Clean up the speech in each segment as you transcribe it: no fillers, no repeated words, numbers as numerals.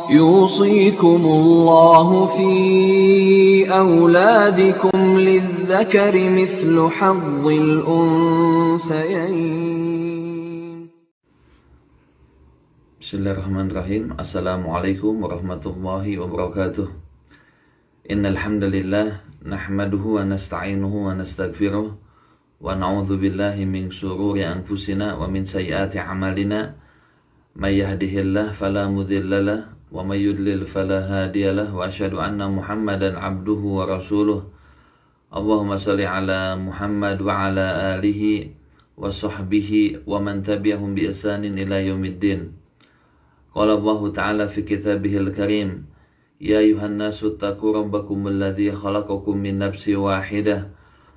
يوصيكم الله في أولادكم للذكر مثل حظ الأنثيين. Bismillahirrahmanirrahim. Assalamualaikum warahmatullahi wabarakatuh. Innal hamdalillah nahmaduhu wa nasta'inuhu wa nastaghfiruh wa na'udzu billahi min shururi anfusina wa min sayyiati a'malina. May yahdihillahu fala mudilla lahu wa may yudlil fala hadiya lahu wa asyhadu anna Muhammadan 'abduhu wa rasuluh. Allahumma shalli ala Muhammad wa ala alihi wa sahbihi wa man tabi'ahum bi ihsanin ila yaumiddin. Qala Allah Ta'ala fi kitabihil karim, ya ayuhan nasu taqu rabbakum alladhi khalaqakum min nafsin wahidah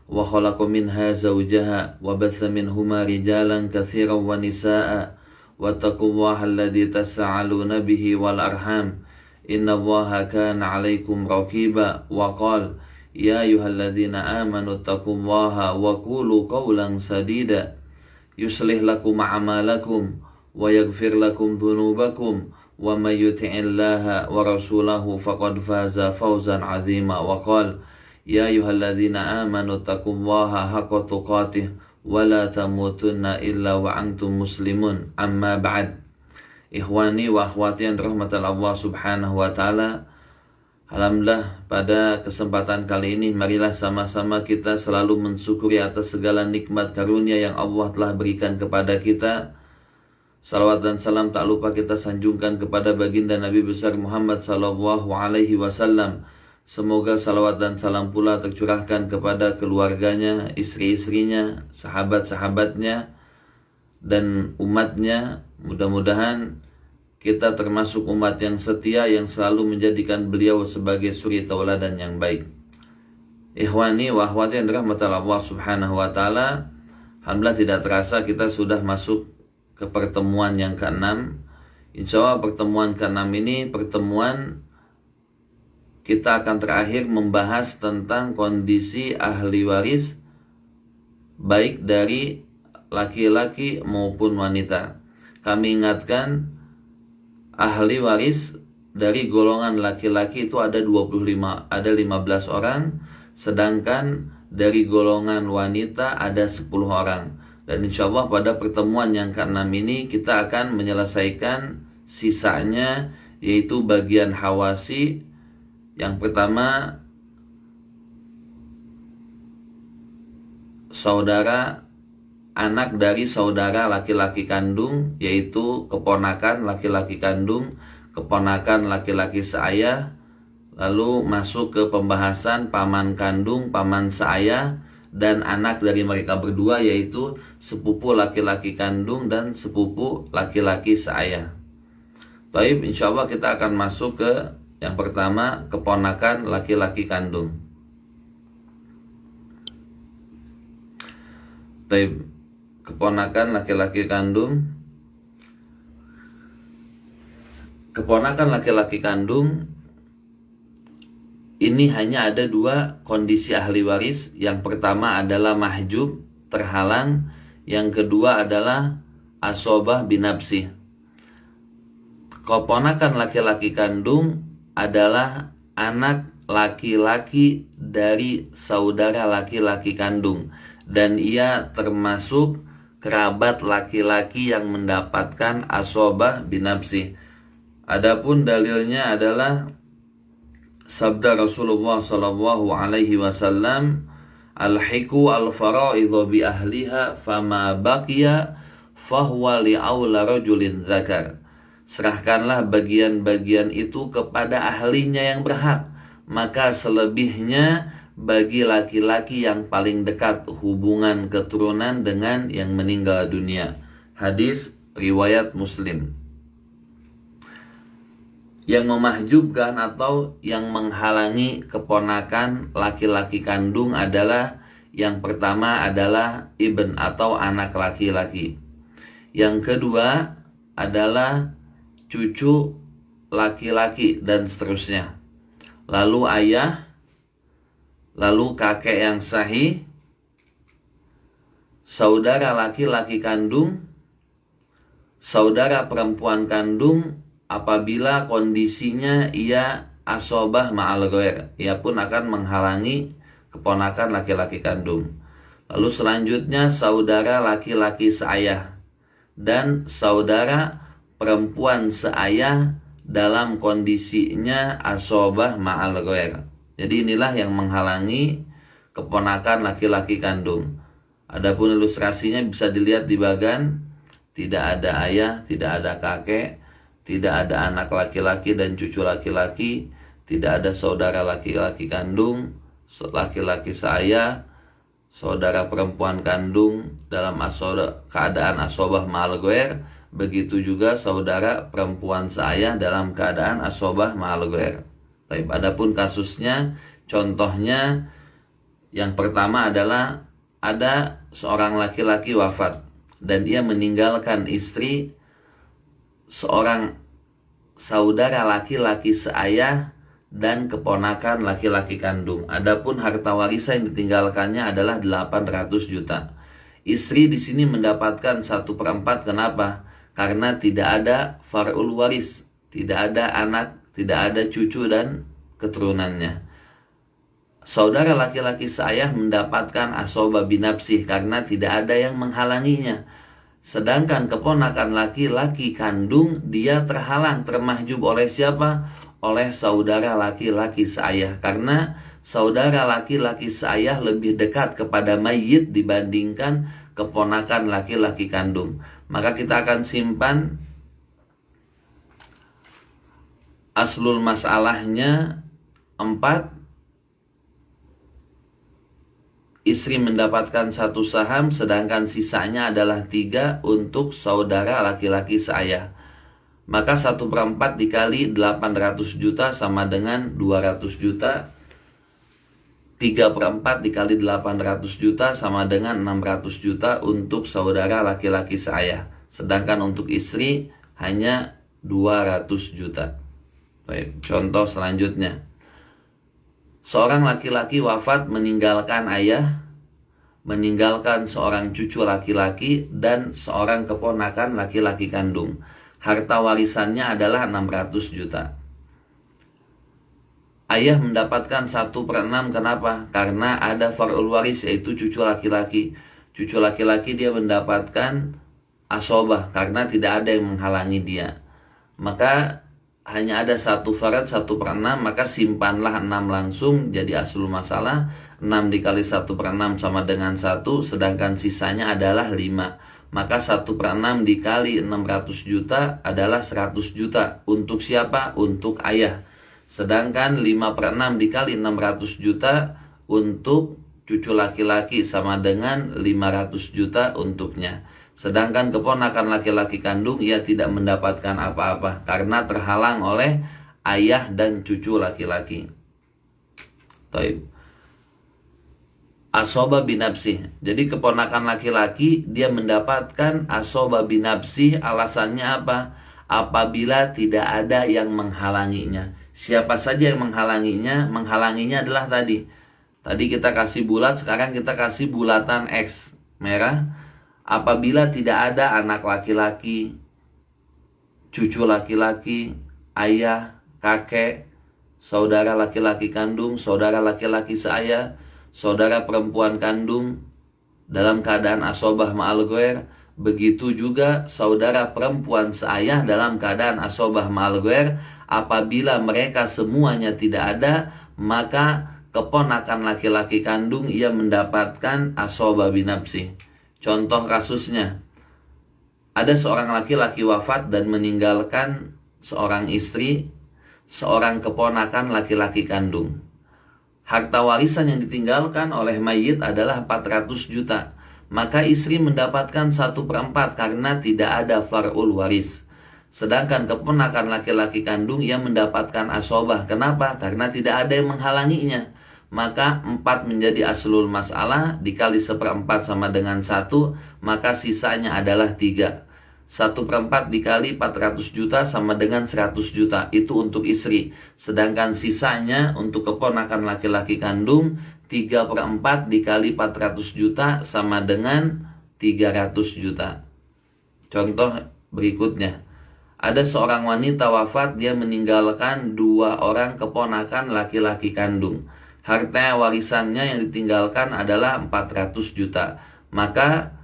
wa khalaqa minha zawjaha wa batha minhuma rijalan katsiran wa nisaa'a wattaqullaha alladhi tas'aluna bihi wal arham innallaha kana 'alaikum raqiba wa qala ya ayyuhalladzina amanu taqullaha wa qulu qawlan sadida yuslih lakum a'malakum wa yaghfir lakum dhunubakum wa may yuti'illaha wa rasulahu faqad faza fawzan 'azima wa qala ya ayyuhalladzina amanu taqullaha haqqa tuqatih wa la tamutunna illa wa antum muslimun. Amma ba'd. Ikhwani wa akhwati yang dirahmati Allah Subhanahu wa taala. Alhamdulillah, pada kesempatan kali ini marilah sama-sama kita selalu mensyukuri atas segala nikmat karunia yang Allah telah berikan kepada kita. Salawat dan salam tak lupa kita sanjungkan kepada baginda Nabi besar Muhammad sallallahu alaihi wasallam. Semoga salawat dan salam pula tercurahkan kepada keluarganya, istri-istrinya, sahabat-sahabatnya, dan umatnya. Mudah-mudahan kita termasuk umat yang setia yang selalu menjadikan beliau sebagai suri tauladan yang baik. Ikhwani wa akhwati yang dirahmati Allah Subhanahu wa taala. Alhamdulillah tidak terasa kita sudah masuk ke pertemuan yang ke-6. Insya Allah pertemuan ke-6 ini pertemuan kita akan terakhir membahas tentang kondisi ahli waris baik dari laki-laki maupun wanita. Kami ingatkan ahli waris dari golongan laki-laki itu ada 15 orang, sedangkan dari golongan wanita ada 10 orang. Dan insya Allah pada pertemuan yang ke-6 ini kita akan menyelesaikan sisanya, yaitu bagian hawasi. Yang pertama, saudara anak dari saudara laki-laki kandung, yaitu keponakan laki-laki kandung, keponakan laki-laki seayah. Lalu masuk ke pembahasan paman kandung, paman seayah, dan anak dari mereka berdua, yaitu sepupu laki-laki kandung dan sepupu laki-laki seayah. Baik, insya Allah kita akan masuk ke yang pertama, keponakan laki-laki kandung. Baik, keponakan laki-laki kandung. Keponakan laki-laki kandung ini hanya ada 2 kondisi ahli waris. Yang pertama adalah mahjub, terhalang. Yang kedua adalah asobah binafsih. Keponakan laki-laki kandung adalah anak laki-laki dari saudara laki-laki kandung, dan ia termasuk kerabat laki-laki yang mendapatkan asobah binafsih. Adapun dalilnya adalah sabda Rasulullah sallallahu alaihi wasallam, alhiqu al-fara'idhu bi ahliha fama baqiya fahuwa li aula rajulin dzakar. Serahkanlah bagian-bagian itu kepada ahlinya yang berhak, maka selebihnya bagi laki-laki yang paling dekat hubungan keturunan dengan yang meninggal dunia. Hadis riwayat Muslim. Yang memahjubkan atau yang menghalangi keponakan laki-laki kandung adalah, yang pertama adalah ibn atau anak laki-laki. Yang kedua adalah cucu laki-laki dan seterusnya. Lalu ayah, lalu kakek yang sahih, saudara laki-laki kandung, saudara perempuan kandung, apabila kondisinya ia asobah ma'al ghair, ia pun akan menghalangi keponakan laki-laki kandung. Lalu selanjutnya saudara laki-laki seayah dan saudara perempuan seayah dalam kondisinya asobah ma'al ghair. Jadi inilah yang menghalangi keponakan laki-laki kandung. Adapun ilustrasinya bisa dilihat di bagan, tidak ada ayah, tidak ada kakek, tidak ada anak laki-laki dan cucu laki-laki, tidak ada saudara laki-laki kandung, laki-laki seayah, saudara perempuan kandung dalam keadaan asobah ma'al ghair, begitu juga saudara perempuan seayah dalam keadaan asobah ma'al ghair. Baik, adapun kasusnya, contohnya yang pertama adalah ada seorang laki-laki wafat dan ia meninggalkan istri, seorang saudara laki-laki seayah dan keponakan laki-laki kandung. Adapun harta warisan yang ditinggalkannya adalah 800 juta. Istri di sini mendapatkan 1/4. Kenapa? Karena tidak ada far'ul waris, tidak ada anak, tidak ada cucu dan keturunannya. Saudara laki-laki seayah mendapatkan asobah binafsih karena tidak ada yang menghalanginya. Sedangkan keponakan laki-laki kandung dia terhalang, termahjub oleh siapa? Oleh saudara laki-laki seayah. Karena saudara laki-laki seayah lebih dekat kepada mayit dibandingkan keponakan laki-laki kandung. Maka kita akan simpan aslul masalahnya 4. Istri mendapatkan 1 saham, sedangkan sisanya adalah 3 untuk saudara laki-laki seayah. Maka 1/4 dikali 800 juta sama dengan 200 juta. 3/4 dikali 800 juta sama dengan 600 juta untuk saudara laki-laki seayah. Sedangkan untuk istri hanya 200 juta. Baik, contoh selanjutnya. Seorang laki-laki wafat meninggalkan ayah, meninggalkan seorang cucu laki-laki dan seorang keponakan laki-laki kandung. Harta warisannya adalah 600 juta. Ayah mendapatkan 1/6. Kenapa? Karena ada far'ul waris, yaitu cucu laki-laki. Cucu laki-laki dia mendapatkan asobah karena tidak ada yang menghalangi dia. Maka hanya ada 1 farad 1/6, maka simpanlah 6 langsung jadi aslul masalah. 6 dikali 1/6 sama dengan 1, sedangkan sisanya adalah 5. Maka 1/6 dikali 600 juta adalah 100 juta. Untuk siapa? Untuk ayah. Sedangkan 5/6 dikali 600 juta untuk cucu laki-laki sama dengan 500 juta untuknya. Sedangkan keponakan laki-laki kandung ia tidak mendapatkan apa-apa karena terhalang oleh ayah dan cucu laki-laki. Taib. Asobah binafsih. Jadi keponakan laki-laki dia mendapatkan asobah binafsih, alasannya apa? Apabila tidak ada yang menghalanginya. Siapa saja yang menghalanginya? Menghalanginya adalah tadi kita kasih bulat, sekarang kita kasih bulatan X merah. Apabila tidak ada anak laki-laki, cucu laki-laki, ayah, kakek, saudara laki-laki kandung, saudara laki-laki seayah, saudara perempuan kandung dalam keadaan asobah ma'al ghair, begitu juga saudara perempuan seayah dalam keadaan asobah ma'al ghair. Apabila mereka semuanya tidak ada, maka keponakan laki-laki kandung ia mendapatkan asobah binafsih. Contoh kasusnya, ada seorang laki-laki wafat dan meninggalkan seorang istri, seorang keponakan laki-laki kandung. Harta warisan yang ditinggalkan oleh mayit adalah 400 juta. Maka istri mendapatkan 1/4 karena tidak ada far'ul waris. Sedangkan keponakan laki-laki kandung ia mendapatkan asobah. Kenapa? Karena tidak ada yang menghalanginya. Maka 4 menjadi aslul masalah, dikali 1/4 sama dengan 1, maka sisanya adalah 3. 1/4 dikali 400 juta sama dengan 100 juta, itu untuk istri. Sedangkan sisanya untuk keponakan laki-laki kandung, 3/4 dikali 400 juta sama dengan 300 juta. Contoh berikutnya, Ada seorang wanita wafat, dia meninggalkan 2 orang keponakan laki-laki kandung. Harta warisannya yang ditinggalkan adalah 400 juta. Maka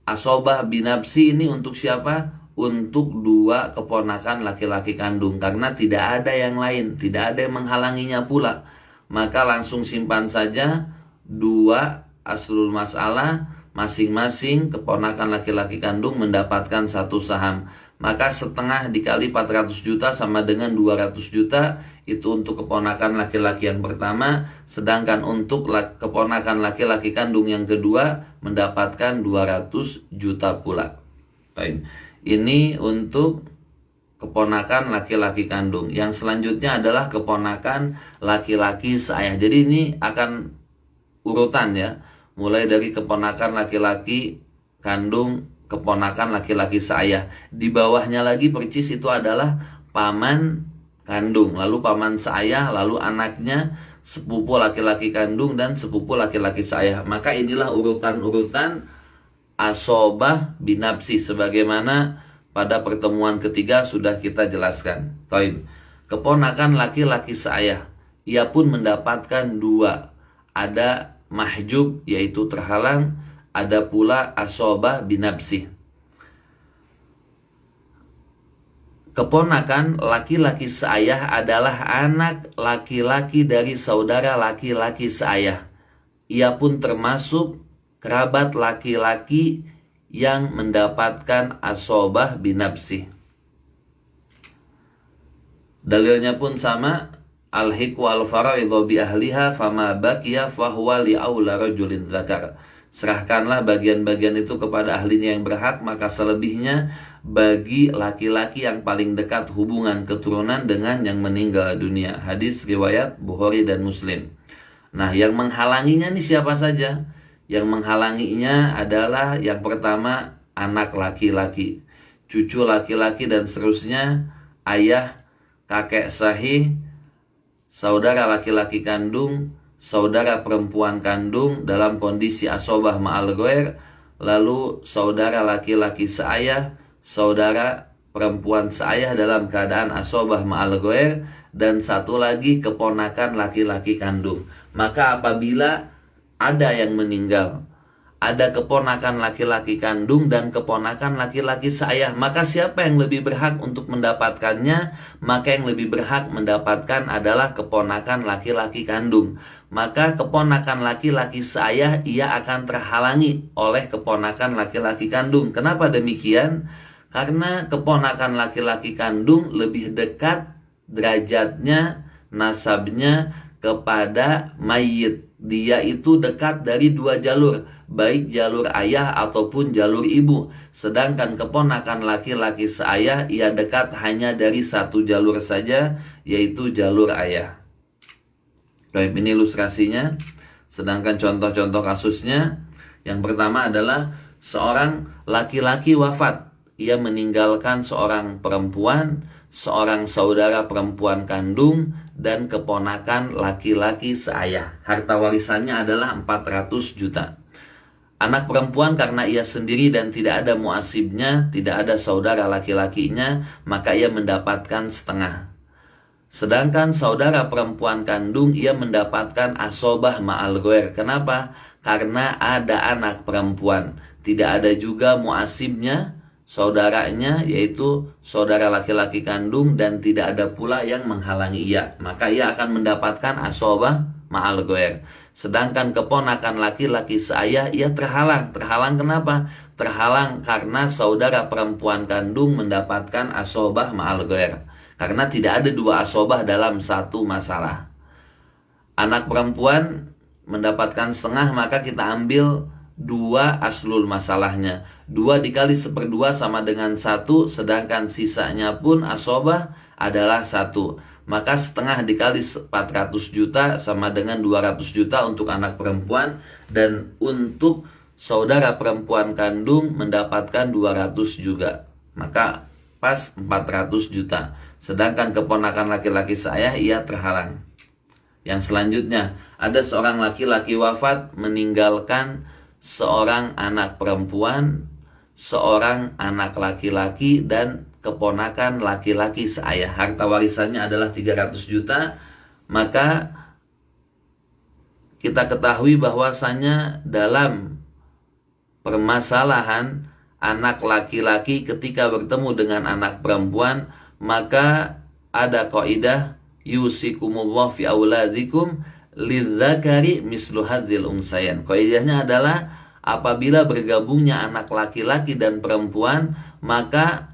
asobah binafsi ini untuk siapa? Untuk 2 keponakan laki-laki kandung. Karena tidak ada yang lain, tidak ada yang menghalanginya pula. Maka langsung simpan saja 2 aslul masalah, masing-masing keponakan laki-laki kandung mendapatkan 1 saham. Maka setengah dikali 400 juta sama dengan 200 juta. Itu untuk keponakan laki-laki yang pertama. Sedangkan untuk keponakan laki-laki kandung yang kedua mendapatkan 200 juta pula. Baik. Ini untuk keponakan laki-laki kandung. Yang selanjutnya adalah keponakan laki-laki seayah. Jadi ini akan urutan ya. Mulai dari keponakan laki-laki kandung, keponakan laki-laki seayah. Di bawahnya lagi percis itu adalah paman kandung, lalu paman seayah, lalu anaknya, sepupu laki-laki kandung, dan sepupu laki-laki seayah. Maka inilah urutan-urutan asobah binafsi sebagaimana pada pertemuan ketiga sudah kita jelaskan. Taib. Keponakan laki-laki seayah, ia pun mendapatkan 2. Ada mahjub yaitu terhalang, ada pula asobah binafsi. Keponakan laki-laki seayah adalah anak laki-laki dari saudara laki-laki seayah. Ia pun termasuk kerabat laki-laki yang mendapatkan asobah binafsi. Dalilnya pun sama. Al-hiqu al-faraidhu bi ahliha fama baqiya fahuwa li aula rajulin dzakar. Serahkanlah bagian-bagian itu kepada ahlinya yang berhak, maka selebihnya bagi laki-laki yang paling dekat hubungan keturunan dengan yang meninggal dunia. Hadis riwayat Bukhari dan Muslim. Nah, yang menghalanginya ini siapa saja? Yang menghalanginya adalah yang pertama anak laki-laki, cucu laki-laki dan seterusnya, ayah, kakek sahih, saudara laki-laki kandung, saudara perempuan kandung dalam kondisi asobah ma'al ghair, lalu saudara laki-laki seayah, saudara perempuan seayah dalam keadaan asobah ma'al ghair, dan satu lagi keponakan laki-laki kandung. Maka apabila ada yang meninggal, ada keponakan laki-laki kandung dan keponakan laki-laki seayah, maka siapa yang lebih berhak untuk mendapatkannya? Maka yang lebih berhak mendapatkan adalah keponakan laki-laki kandung. Maka keponakan laki-laki seayah ia akan terhalangi oleh keponakan laki-laki kandung. Kenapa demikian? Karena keponakan laki-laki kandung lebih dekat derajatnya, nasabnya kepada mayit. Dia itu dekat dari 2 jalur, baik jalur ayah ataupun jalur ibu. Sedangkan keponakan laki-laki seayah ia dekat hanya dari 1 jalur saja, yaitu jalur ayah. Baik, ini ilustrasinya. Sedangkan contoh-contoh kasusnya, yang pertama adalah seorang laki-laki wafat. Ia meninggalkan seorang perempuan, seorang saudara perempuan kandung, dan keponakan laki-laki seayah. Harta warisannya adalah 400 juta. Anak perempuan karena ia sendiri dan tidak ada muasibnya, tidak ada saudara laki-lakinya, maka ia mendapatkan setengah. Sedangkan saudara perempuan kandung ia mendapatkan asobah ma'al ghair. Kenapa? Karena ada anak perempuan, tidak ada juga muasibnya, saudaranya yaitu saudara laki-laki kandung, dan tidak ada pula yang menghalangi ia, maka ia akan mendapatkan asobah ma'al ghair. Sedangkan keponakan laki-laki seayah ia terhalang. Terhalang kenapa? Terhalang karena saudara perempuan kandung mendapatkan asobah ma'al ghair. Karena tidak ada 2 asobah dalam satu masalah. Anak perempuan mendapatkan setengah, maka kita ambil 2 aslul masalahnya. 2 dikali 1/2 sama dengan 1, sedangkan sisanya pun asobah adalah 1. Maka setengah dikali 400 juta sama dengan 200 juta untuk anak perempuan, dan untuk saudara perempuan kandung mendapatkan 200 juga. Maka pas 400 juta. Sedangkan keponakan laki-laki seayah ia terhalang. Yang selanjutnya, ada seorang laki-laki wafat meninggalkan seorang anak perempuan, seorang anak laki-laki, dan keponakan laki-laki seayah. Harta warisannya adalah 300 juta. Maka kita ketahui bahwasanya dalam permasalahan anak laki-laki ketika bertemu dengan anak perempuan, maka ada kaidah yusikumullah fi auladikum lidzakari mislu hadzil unsayan. Kaidahnya adalah apabila bergabungnya anak laki-laki dan perempuan, maka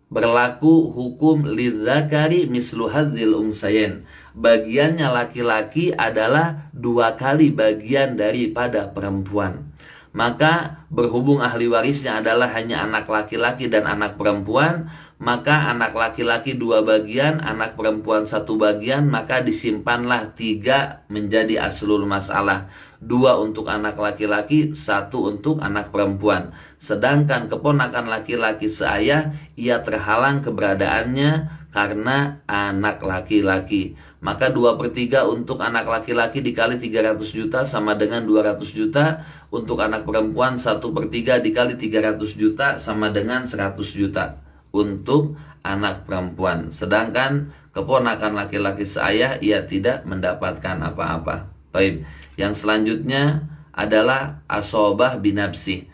berlaku hukum lidzakari mislu hadzil unsayan. Bagiannya laki-laki adalah 2 kali bagian daripada perempuan. Maka berhubung ahli warisnya adalah hanya anak laki-laki dan anak perempuan, maka anak laki-laki 2 bagian, anak perempuan 1 bagian, maka disimpanlah 3 menjadi aslul masalah. 2 untuk anak laki-laki, 1 untuk anak perempuan. Sedangkan keponakan laki-laki seayah, ia terhalang keberadaannya karena anak laki-laki. Maka 2/3 untuk anak laki-laki dikali 300 juta sama dengan 200 juta. Untuk anak perempuan 1/3 dikali 300 juta sama dengan 100 juta untuk anak perempuan. Sedangkan keponakan laki-laki seayah, ia tidak mendapatkan apa-apa. Baik. Yang selanjutnya adalah asobah binafsih.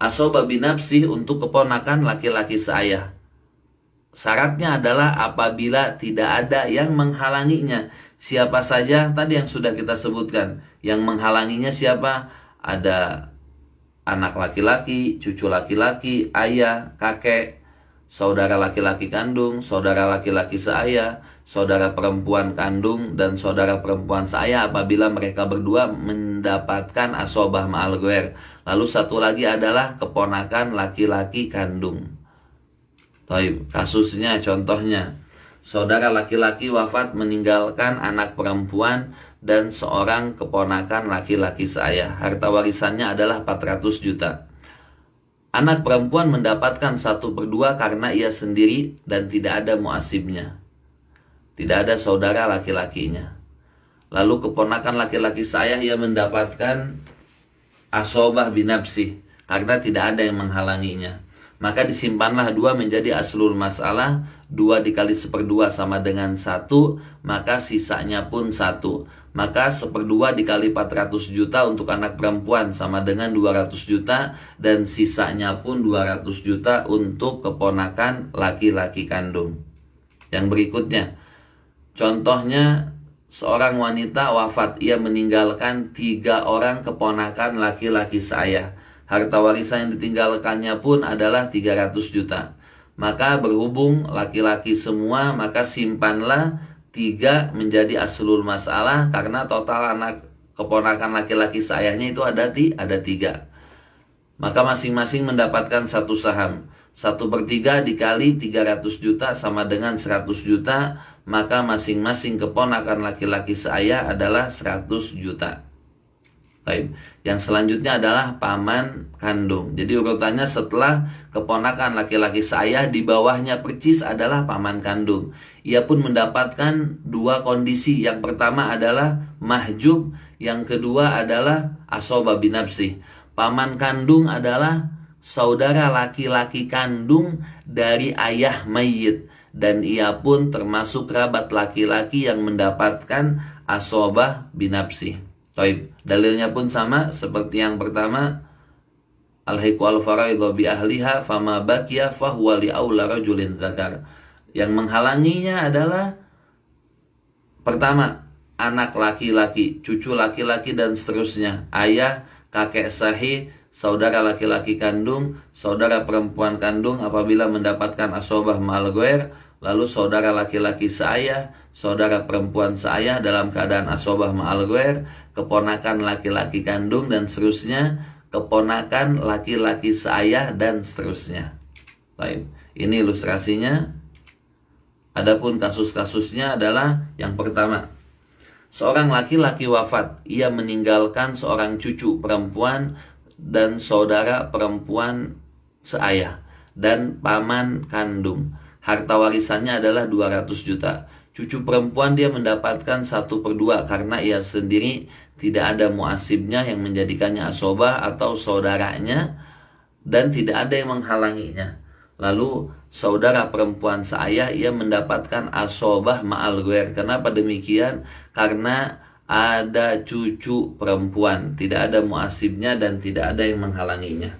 Asobah binafsih untuk keponakan laki-laki seayah. Syaratnya adalah apabila tidak ada yang menghalanginya. Siapa saja tadi yang sudah kita sebutkan. Yang menghalanginya siapa? Ada anak laki-laki, cucu laki-laki, ayah, kakek, saudara laki-laki kandung, saudara laki-laki seayah, saudara perempuan kandung, dan saudara perempuan seayah apabila mereka berdua mendapatkan asobah ma'al ghair. Lalu satu lagi adalah keponakan laki-laki kandung. Taib, kasusnya contohnya, saudara laki-laki wafat meninggalkan anak perempuan dan seorang keponakan laki-laki seayah. Harta warisannya adalah 400 juta. Anak perempuan mendapatkan 1/2 karena ia sendiri dan tidak ada muasibnya. Tidak ada saudara laki-lakinya. Lalu keponakan laki-laki seayah ia mendapatkan asobah binafsih karena tidak ada yang menghalanginya. Maka disimpanlah 2 menjadi aslul masalah. 2 dikali 1/2 sama dengan 1, maka sisanya pun 1. Maka 1/2 dikali 400 juta untuk anak perempuan sama dengan 200 juta. Dan sisanya pun 200 juta untuk keponakan laki-laki kandung. Yang berikutnya, contohnya seorang wanita wafat, ia meninggalkan 3 orang keponakan laki-laki seayah. Harta warisan yang ditinggalkannya pun adalah 300 juta. Maka berhubung laki-laki semua, maka simpanlah 3 menjadi aslul masalah karena total anak keponakan laki-laki seayahnya itu ada 3. Maka masing-masing mendapatkan 1 saham. 1/3 dikali 300 juta sama dengan 100 juta. Maka masing-masing keponakan laki-laki seayah adalah 100 juta. Baik. Yang selanjutnya adalah paman kandung. Jadi urutannya setelah keponakan laki-laki seayah, di bawahnya percis adalah paman kandung. Ia pun mendapatkan 2 kondisi. Yang pertama adalah mahjub, yang kedua adalah asobah binafsih. Paman kandung adalah saudara laki-laki kandung dari ayah mayit, dan ia pun termasuk kerabat laki-laki yang mendapatkan asobah binafsih. Taib. Dalilnya pun sama seperti yang pertama, al-hiqu al-faraidhu bi ahliha fama baqiya fahuwa li aula rajulin dzakar. Yang menghalanginya adalah pertama, anak laki-laki, cucu laki-laki dan seterusnya, ayah, kakek sahih, saudara laki-laki kandung, saudara perempuan kandung apabila mendapatkan asobah ma'al ghair, lalu saudara laki-laki seayah, saudara perempuan seayah dalam keadaan asobah ma'al ghair, keponakan laki-laki kandung dan seterusnya, keponakan laki-laki seayah dan seterusnya. Baik, ini ilustrasinya. Adapun kasus-kasusnya adalah yang pertama, seorang laki-laki wafat, ia meninggalkan seorang cucu perempuan dan saudara perempuan seayah dan paman kandung. Harta warisannya adalah 200 juta. Cucu perempuan dia mendapatkan 1/2 karena ia sendiri tidak ada muasibnya yang menjadikannya asobah atau saudaranya, dan tidak ada yang menghalanginya. Lalu saudara perempuan seayah ia mendapatkan asobah ma'al ghair. Kenapa demikian? Karena ada cucu perempuan, tidak ada muasibnya dan tidak ada yang menghalanginya.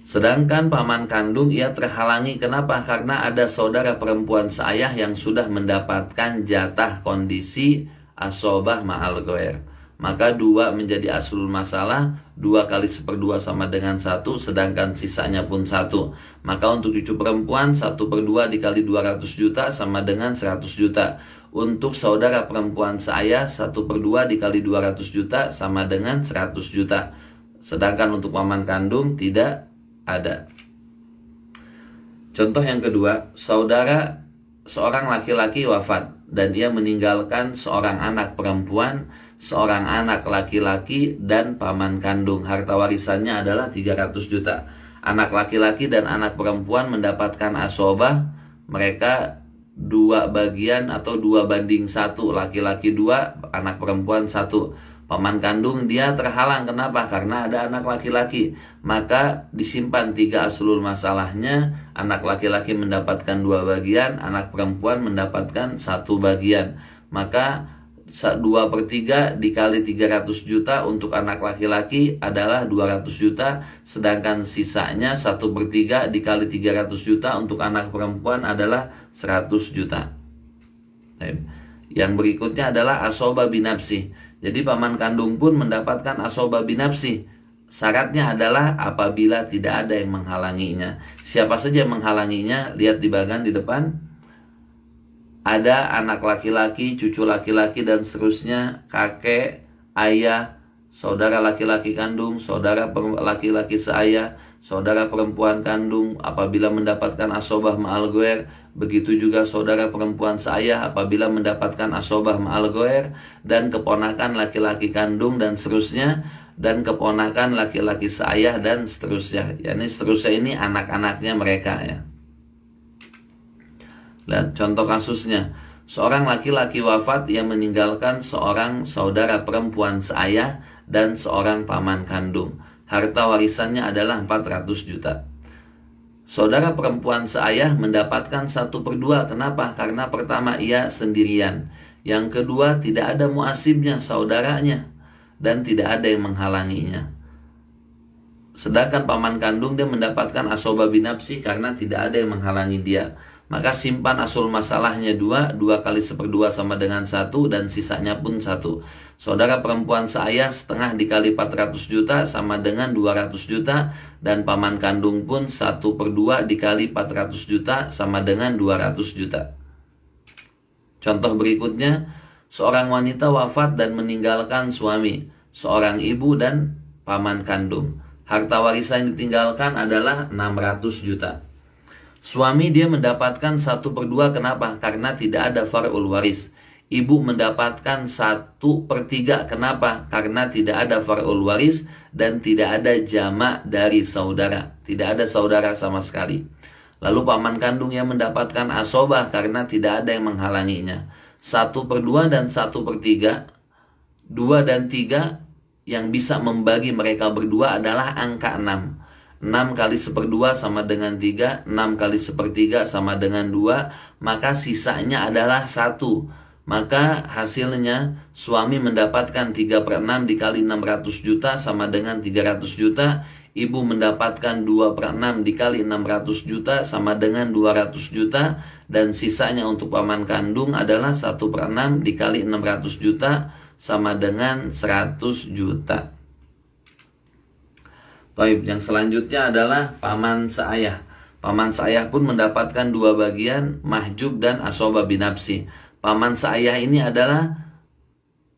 Sedangkan paman kandung ia terhalangi. Kenapa? Karena ada saudara perempuan seayah yang sudah mendapatkan jatah kondisi asobah ma'al ghair. Maka 2 menjadi aslul masalah, 2 kali 1/2 sama dengan 1, sedangkan sisanya pun 1. Maka untuk cucu perempuan 1/2 dikali 200 juta sama dengan 100 juta. Untuk saudara perempuan seayah 1/2 dikali 200 juta sama dengan 100 juta. Sedangkan untuk paman kandung tidak ada. Contoh yang kedua, saudara seorang laki-laki wafat dan ia meninggalkan seorang anak perempuan, seorang anak laki-laki dan paman kandung. Harta warisannya adalah 300 juta. Anak laki-laki dan anak perempuan mendapatkan asobah. Mereka 2 bagian atau 2:1. Laki-laki 2, anak perempuan 1. Paman kandung dia terhalang. Kenapa? Karena ada anak laki-laki. Maka disimpan 3 aslul masalahnya. Anak laki-laki mendapatkan 2 bagian, anak perempuan mendapatkan 1 bagian. Maka 2/3 dikali 300 juta untuk anak laki-laki adalah 200 juta. Sedangkan sisanya 1/3 dikali 300 juta untuk anak perempuan adalah 100 juta. Yang berikutnya adalah asobah binafsi. Jadi paman kandung pun mendapatkan asobah binafsi. Syaratnya adalah apabila tidak ada yang menghalanginya. Siapa saja yang menghalanginya? Lihat di bagian di depan. Ada anak laki-laki, cucu laki-laki dan seterusnya, kakek, ayah, saudara laki-laki kandung, saudara laki-laki seayah, saudara perempuan kandung apabila mendapatkan asobah ma'al ghair. Begitu juga saudara perempuan seayah apabila mendapatkan asobah ma'al ghair, dan keponakan laki-laki kandung dan seterusnya, dan keponakan laki-laki seayah dan seterusnya. Yani seterusnya ini anak-anaknya mereka ya. Lihat contoh kasusnya. Seorang laki-laki wafat yang meninggalkan seorang saudara perempuan seayah dan seorang paman kandung. Harta warisannya adalah 400 juta. Saudara perempuan seayah mendapatkan 1/2. Kenapa? Karena pertama ia sendirian. Yang kedua tidak ada muasibnya, saudaranya, dan tidak ada yang menghalanginya. Sedangkan paman kandung dia mendapatkan asobah binafsi karena tidak ada yang menghalangi dia. Maka simpan asul masalahnya 2 kali 1/2 sama dengan 1 dan sisanya pun 1. Saudara perempuan seayah setengah dikali 400 juta sama dengan 200 juta. Dan paman kandung pun 1/2 dikali 400 juta sama dengan 200 juta. Contoh berikutnya, seorang wanita wafat dan meninggalkan suami, seorang ibu dan paman kandung. Harta warisan yang ditinggalkan adalah 600 juta. Suami dia mendapatkan 1/2. Kenapa? Karena tidak ada far'ul waris. Ibu mendapatkan 1/3. Kenapa? Karena tidak ada far'ul waris dan tidak ada jama' dari saudara. Tidak ada saudara sama sekali. Lalu paman kandung yang mendapatkan asobah karena tidak ada yang menghalanginya. 1/2 dan 1/3. 2 dan 3 yang bisa membagi mereka berdua adalah angka 6. 6 kali 1/2 sama dengan 3, 6 kali 1/3 sama dengan 2, maka sisanya adalah 1. Maka hasilnya suami mendapatkan 3/6 dikali 600 juta sama dengan 300 juta. Ibu mendapatkan 2/6 dikali 600 juta sama dengan 200 juta. Dan sisanya untuk paman kandung adalah 1/6 dikali 600 juta sama dengan 100 juta. Taib, yang selanjutnya adalah paman seayah. Paman seayah pun mendapatkan 2 bagian, mahjub dan asobah binafsi. Paman seayah ini adalah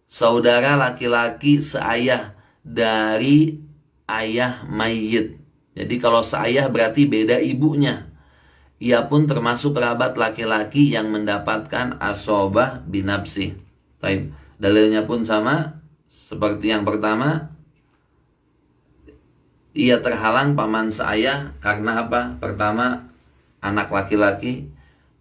saudara laki-laki seayah dari ayah mayit. Jadi kalau seayah berarti beda ibunya. Ia pun termasuk kerabat laki-laki yang mendapatkan asobah binafsi. Taib, dalilnya pun sama seperti yang pertama. Ia terhalang paman seayah karena apa? Pertama, anak laki-laki,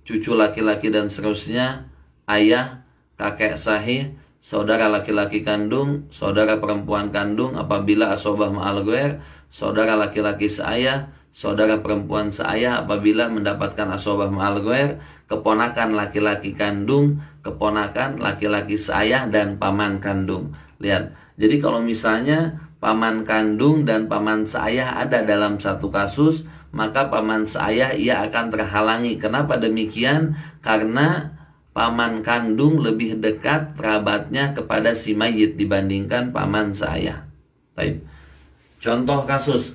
cucu laki-laki dan seterusnya, ayah, kakek sahih, saudara laki-laki kandung, saudara perempuan kandung apabila asobah ma'al ghair, saudara laki-laki seayah, saudara perempuan seayah apabila mendapatkan asobah ma'al ghair, keponakan laki-laki kandung, keponakan laki-laki seayah, dan paman kandung. Lihat, jadi kalau misalnya paman kandung dan paman seayah ada dalam satu kasus, maka paman seayah ia akan terhalangi. Kenapa demikian? Karena paman kandung lebih dekat kerabatnya kepada si mayit dibandingkan paman seayah. Baik. Contoh kasus,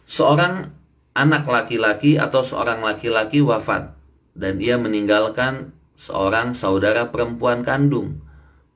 seorang anak laki-laki atau seorang laki-laki wafat dan ia meninggalkan seorang saudara perempuan kandung,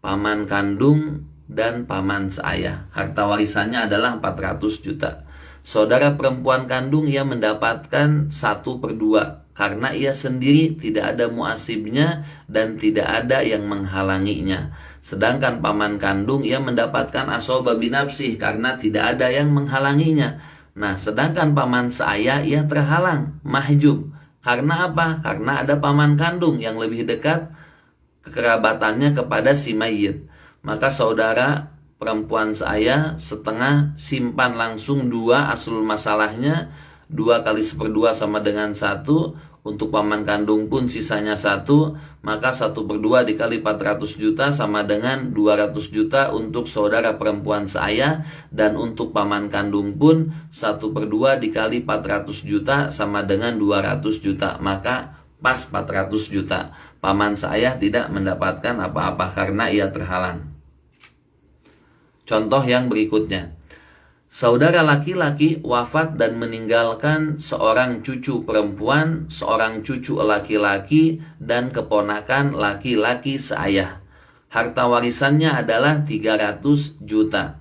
paman kandung dan paman seayah. Harta warisannya adalah 400 juta. Saudara perempuan kandung ia mendapatkan 1/2 karena ia sendiri tidak ada muasibnya dan tidak ada yang menghalanginya. Sedangkan paman kandung ia mendapatkan asobah binafsih karena tidak ada yang menghalanginya. Nah, sedangkan paman seayah ia terhalang, mahjub. Karena apa? Karena ada paman kandung yang lebih dekat kekerabatannya kepada si mayit. Maka saudara perempuan seayah setengah simpan langsung 2 aslul masalahnya, 2 kali 1/2 sama dengan 1. Untuk paman kandung pun sisanya 1, maka 1/2 dikali 400 juta sama dengan 200 juta untuk saudara perempuan seayah. Dan untuk paman kandung pun 1/2 dikali 400 juta sama dengan 200 juta, maka pas 400 juta. Paman seayah tidak mendapatkan apa-apa karena ia terhalang. Contoh yang berikutnya, saudara laki-laki wafat dan meninggalkan seorang cucu perempuan, seorang cucu laki-laki, dan keponakan laki-laki seayah. Harta warisannya adalah 300 juta.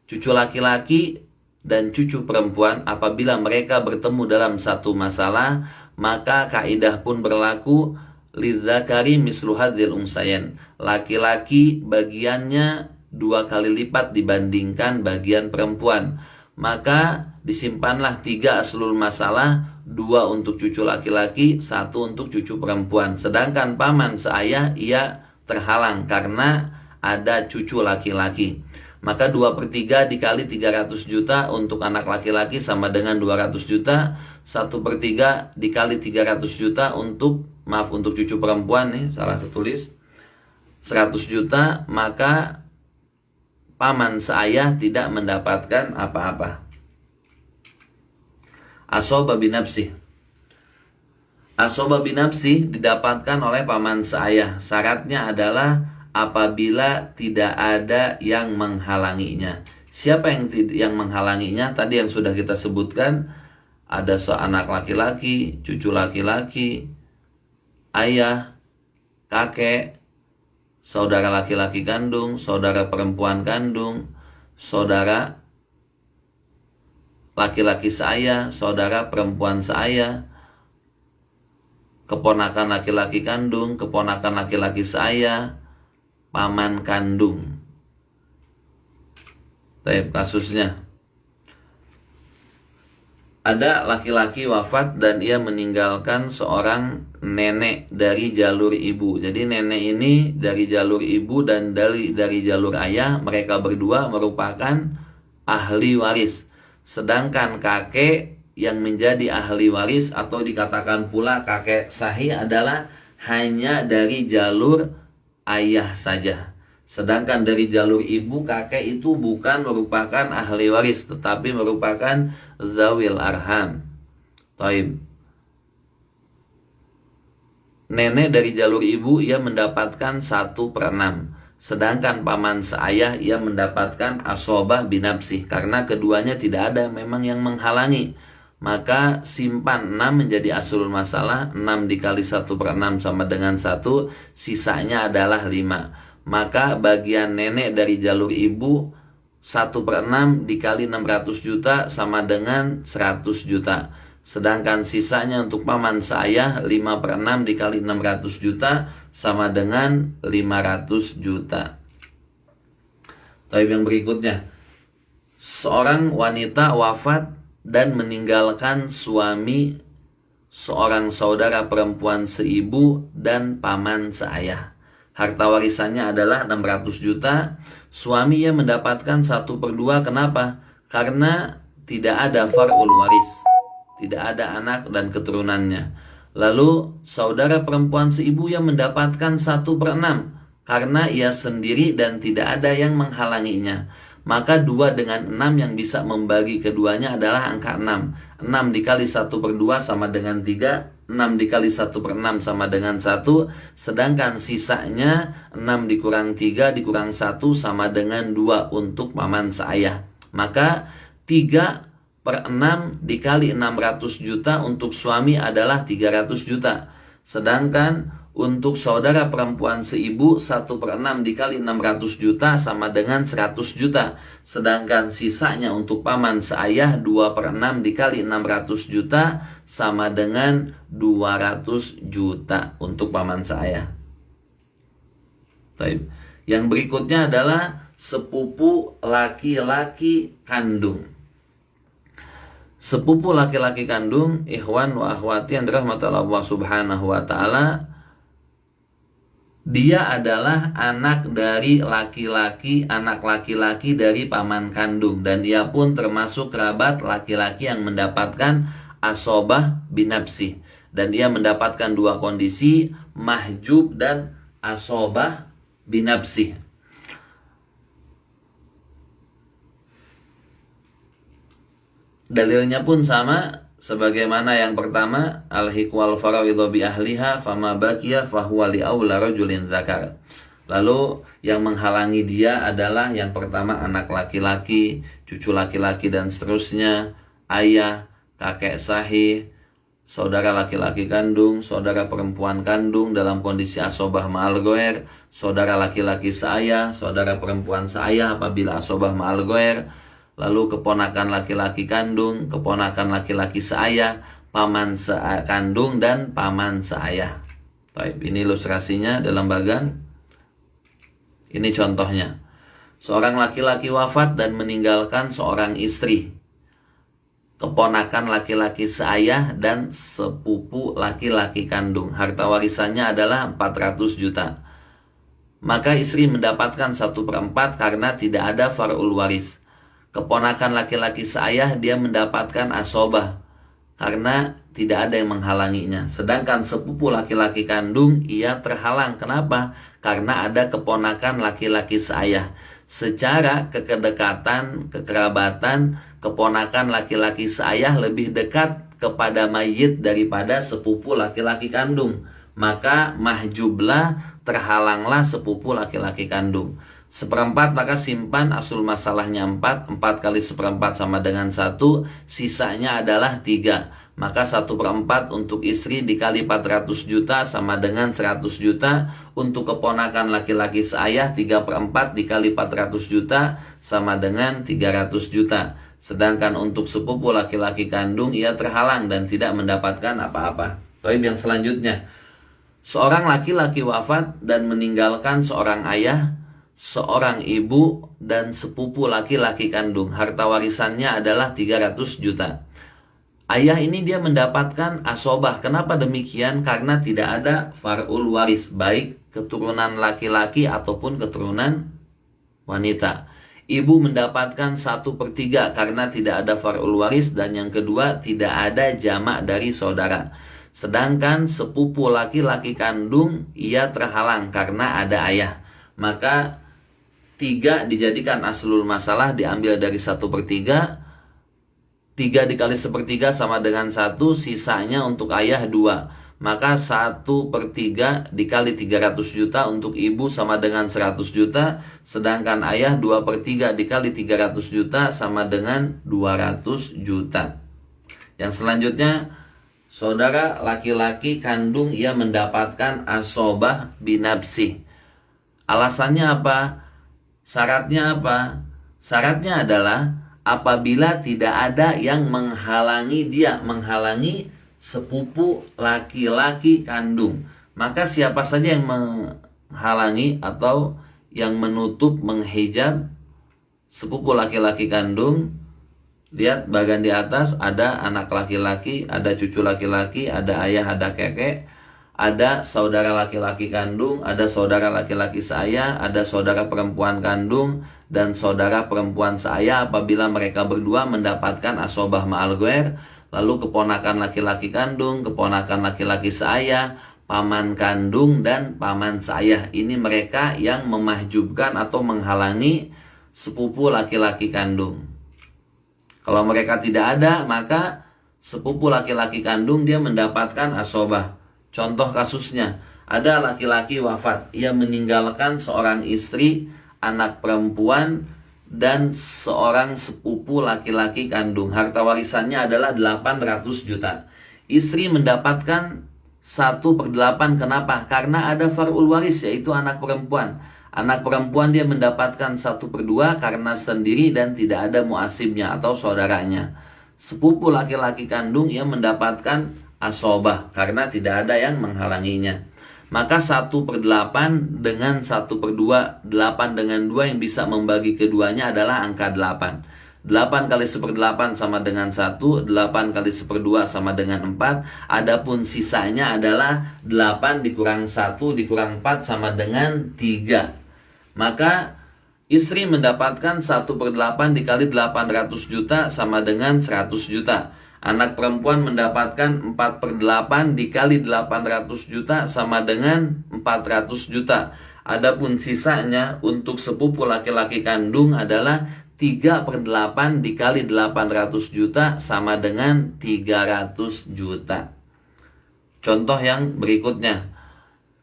Cucu laki-laki dan cucu perempuan apabila mereka bertemu dalam satu masalah, maka kaidah pun berlaku, lidzakari mislu hadzil unsayain. Laki-laki bagiannya 2 kali lipat dibandingkan bagian perempuan. Maka disimpanlah 3 aslul masalah, 2 untuk cucu laki-laki, 1 untuk cucu perempuan. Sedangkan paman seayah ia terhalang karena ada cucu laki-laki. Maka 2/3 dikali 300 juta untuk anak laki-laki sama dengan 200 juta. 1/3 dikali 300 juta untuk cucu perempuan nih, salah tertulis, 100 juta, maka paman seayah tidak mendapatkan apa-apa. Asobah binafsih. Asobah binafsih didapatkan oleh paman seayah. Syaratnya adalah apabila tidak ada yang menghalanginya. Siapa yang menghalanginya? Tadi yang sudah kita sebutkan, ada seanak laki-laki, cucu laki-laki, ayah, kakek, saudara laki-laki kandung, saudara perempuan kandung, saudara laki-laki seayah, saudara perempuan seayah, keponakan laki-laki kandung, keponakan laki-laki seayah, paman kandung. Tapi kasusnya, ada laki-laki wafat dan ia meninggalkan seorang nenek dari jalur ibu. Jadi nenek ini dari jalur ibu dan dari jalur ayah, mereka berdua merupakan ahli waris. Sedangkan kakek yang menjadi ahli waris atau dikatakan pula kakek sahih adalah hanya dari jalur ayah saja. Sedangkan dari jalur ibu, kakek itu bukan merupakan ahli waris, tetapi merupakan zawil arham. Taib. Nenek dari jalur ibu ia mendapatkan 1/6. Sedangkan paman seayah ia mendapatkan asobah binafsih. Karena keduanya tidak ada memang yang menghalangi. Maka simpan 6 menjadi aslul masalah. 6 dikali 1/6 sama dengan 1. Sisanya adalah 5. Maka bagian nenek dari jalur ibu 1/6 dikali 600 juta sama dengan 100 juta. Sedangkan sisanya untuk paman seayah 5/6 dikali 600 juta sama dengan 500 juta. Tapi yang berikutnya, seorang wanita wafat dan meninggalkan suami, seorang saudara perempuan seibu, dan paman seayah. Harta warisannya adalah 600 juta. Suami ia mendapatkan 1/2. Kenapa? Karena tidak ada far'ul waris, tidak ada anak dan keturunannya. Lalu saudara perempuan seibu yang mendapatkan 1/6 karena ia sendiri dan tidak ada yang menghalanginya. Maka 2 dengan 6 yang bisa membagi keduanya adalah angka 6. 6 dikali 1/2 sama dengan 3. 6 dikali 1/6 sama dengan 1. Sedangkan sisanya 6 dikurang 3 dikurang 1 sama dengan 2 untuk paman seayah. Maka 3/6 dikali 600 juta untuk suami adalah 300 juta. Sedangkan untuk saudara perempuan seibu 1/6 dikali 600 juta sama dengan 100 juta. Sedangkan sisanya untuk paman seayah 2/6 dikali 600 juta sama dengan 200 juta untuk paman seayah. Baik. Yang berikutnya adalah sepupu laki-laki kandung. Sepupu laki-laki kandung, ikhwan wa akhwati yang dirahmati Allah Subhanahu wa taala, dia adalah anak dari laki-laki, anak laki-laki dari paman kandung, dan ia pun termasuk kerabat laki-laki yang mendapatkan asobah binafsi, dan ia mendapatkan 2 kondisi, mahjub dan asobah binafsi. Dalilnya pun sama sebagaimana yang pertama, al-hiqwal faraidhu bi ahliha fama baqiya fahuwa li aula rajulin dzakar. Lalu yang menghalangi dia adalah yang pertama anak laki-laki, cucu laki-laki dan seterusnya, ayah, kakek sahih, saudara laki-laki kandung, saudara perempuan kandung dalam kondisi asobah ma'al ghair, saudara laki-laki seayah, saudara perempuan seayah apabila asobah ma'al ghair, lalu keponakan laki-laki kandung, keponakan laki-laki seayah, paman sekandung dan paman seayah. Baik, ini ilustrasinya dalam bagan. Ini contohnya. Seorang laki-laki wafat dan meninggalkan seorang istri, keponakan laki-laki seayah dan sepupu laki-laki kandung. Harta warisannya adalah 400 juta. Maka istri mendapatkan 1/4 karena tidak ada far'ul waris. Keponakan laki-laki seayah dia mendapatkan asobah karena tidak ada yang menghalanginya. Sedangkan sepupu laki-laki kandung ia terhalang. Kenapa? Karena ada keponakan laki-laki seayah. Secara kekedekatan, kekerabatan, keponakan laki-laki seayah lebih dekat kepada mayit daripada sepupu laki-laki kandung. Maka mahjublah, terhalanglah sepupu laki-laki kandung. 1/4 maka simpan asul masalahnya 4. 4 kali 1/4 sama dengan 1. Sisanya adalah 3. Maka 1/4 untuk istri dikali 400 juta sama dengan 100 juta. Untuk keponakan laki-laki seayah 3/4 dikali 400 juta sama dengan 300 juta. Sedangkan untuk sepupu laki-laki kandung ia terhalang dan tidak mendapatkan apa-apa. Baik, yang selanjutnya. Seorang laki-laki wafat dan meninggalkan seorang ayah, seorang ibu dan sepupu laki-laki kandung. Harta warisannya adalah 300 juta. Ayah ini dia mendapatkan asobah. Kenapa demikian? Karena tidak ada far'ul waris, baik keturunan laki-laki ataupun keturunan wanita. Ibu mendapatkan 1/3 karena tidak ada far'ul waris, dan yang kedua tidak ada jamak dari saudara. Sedangkan sepupu laki-laki kandung ia terhalang karena ada ayah. Maka 3 dijadikan aslul masalah, diambil dari 1/3. 3 dikali 1/3 sama dengan 1. Sisanya untuk ayah 2. Maka 1/3 dikali 300 juta untuk ibu sama dengan 100 juta. Sedangkan ayah 2/3 dikali 300 juta sama dengan 200 juta. Yang selanjutnya, saudara laki-laki kandung ia mendapatkan asobah binafsi. Alasannya apa? Syaratnya apa? Syaratnya adalah apabila tidak ada yang menghalangi dia, menghalangi sepupu laki-laki kandung. Maka siapa saja yang menghalangi atau yang menutup, menghijab sepupu laki-laki kandung, lihat bagian di atas ada anak laki-laki, ada cucu laki-laki, ada ayah, ada kakek. ada saudara laki-laki kandung, ada saudara laki-laki seayah, ada saudara perempuan kandung, dan saudara perempuan seayah apabila mereka berdua mendapatkan asobah ma'al ghair. Lalu keponakan laki-laki kandung, keponakan laki-laki seayah, paman kandung, dan paman seayah. Ini mereka yang memahjubkan atau menghalangi sepupu laki-laki kandung. Kalau mereka tidak ada, maka sepupu laki-laki kandung dia mendapatkan asobah. Contoh kasusnya, ada laki-laki wafat, ia meninggalkan seorang istri, anak perempuan, dan seorang sepupu laki-laki kandung. Harta warisannya adalah 800 juta. Istri mendapatkan 1/8. Kenapa? Karena ada far'ul waris, yaitu anak perempuan. Anak perempuan dia mendapatkan 1/2 karena sendiri dan tidak ada muasibnya atau saudaranya. Sepupu laki-laki kandung ia mendapatkan asobah karena tidak ada yang menghalanginya. Maka 1/8 dengan 1/2, 8 dengan 2 yang bisa membagi keduanya adalah angka 8. 8 kali 1/8 sama dengan 1, 8 kali 1/2 sama dengan 4. Adapun sisanya adalah 8 dikurang 1 dikurang 4 sama dengan 3. Maka istri mendapatkan 1/8 dikali 800 juta sama dengan 100 juta. Anak perempuan mendapatkan 4/8 dikali 800 juta sama dengan 400 juta. Adapun sisanya untuk sepupu laki-laki kandung adalah 3/8 dikali 800 juta sama dengan 300 juta. Contoh yang berikutnya.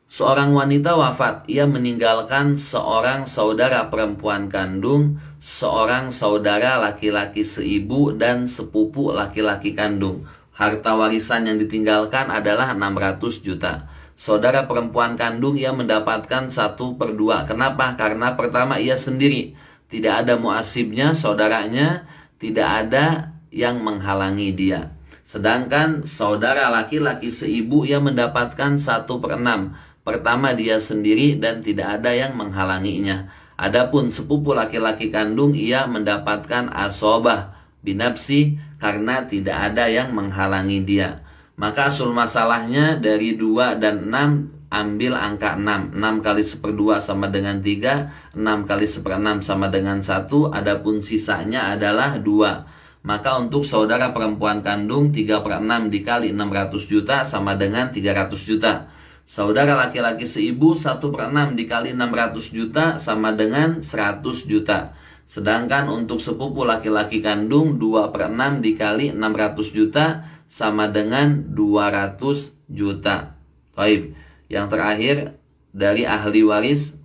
Seorang wanita wafat, ia meninggalkan seorang saudara perempuan kandung, seorang saudara laki-laki seibu, dan sepupu laki-laki kandung. Harta warisan yang ditinggalkan adalah 600 juta. Saudara perempuan kandung ia mendapatkan 1/2. Kenapa? Karena pertama ia sendiri, tidak ada muasibnya, saudaranya, tidak ada yang menghalangi dia. Sedangkan saudara laki-laki seibu ia mendapatkan 1/6. Pertama dia sendiri dan tidak ada yang menghalanginya. Adapun sepupu laki-laki kandung ia mendapatkan asobah binafsi karena tidak ada yang menghalangi dia. Maka asul masalahnya dari 2 dan 6 ambil angka 6. 6 kali 1/2 sama dengan 3, 6 kali 1/6 sama dengan 1, adapun sisanya adalah 2. Maka untuk saudara perempuan kandung 3/6 dikali 600 juta sama dengan 300 juta. Saudara laki-laki seibu 1/6 dikali 600 juta sama dengan 100 juta. Sedangkan untuk sepupu laki-laki kandung 2/6 dikali 600 juta sama dengan 200 juta. Baik, yang terakhir dari ahli waris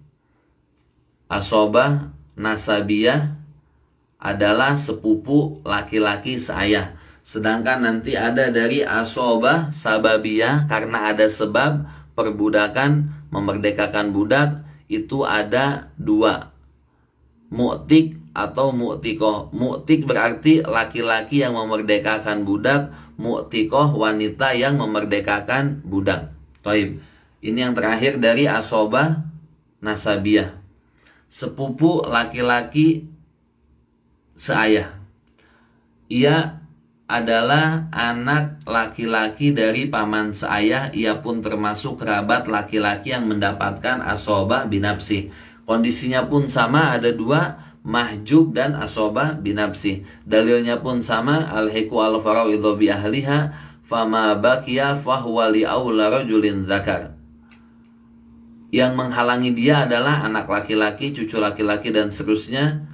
asobah nasabiyah adalah sepupu laki-laki seayah. Sedangkan nanti ada dari asobah sababiyah karena ada sebab perbudakan, memerdekakan budak, itu ada 2. Mu'tik atau mu'tikoh. Mu'tik berarti laki-laki yang memerdekakan budak, mu'tikoh wanita yang memerdekakan budak. Taib. Ini yang terakhir dari asobah nasabiyah. Sepupu laki-laki seayah. Ia adalah anak laki-laki dari paman seayah, ia pun termasuk kerabat laki-laki yang mendapatkan asobah binafsih. Kondisinya pun sama, ada 2, mahjub dan asobah binafsih. Dalilnya pun sama, al-hiku al-fara'idhu bi ahliha, fama bakiya fahuwa li awla rajulin zakar. Yang menghalangi dia adalah anak laki-laki, cucu laki-laki, dan seterusnya,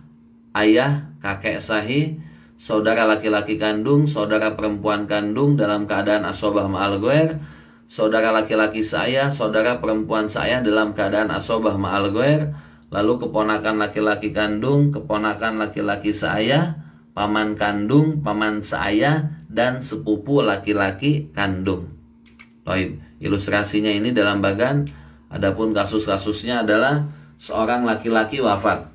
ayah, kakek sahih, saudara laki-laki kandung, saudara perempuan kandung dalam keadaan asobah ma'al ghair, saudara laki-laki seayah, saudara perempuan seayah dalam keadaan asobah ma'al ghair, lalu keponakan laki-laki kandung, keponakan laki-laki seayah, paman kandung, paman seayah, dan sepupu laki-laki kandung. Baik, ilustrasinya ini dalam bagan. Adapun kasus-kasusnya adalah seorang laki-laki wafat,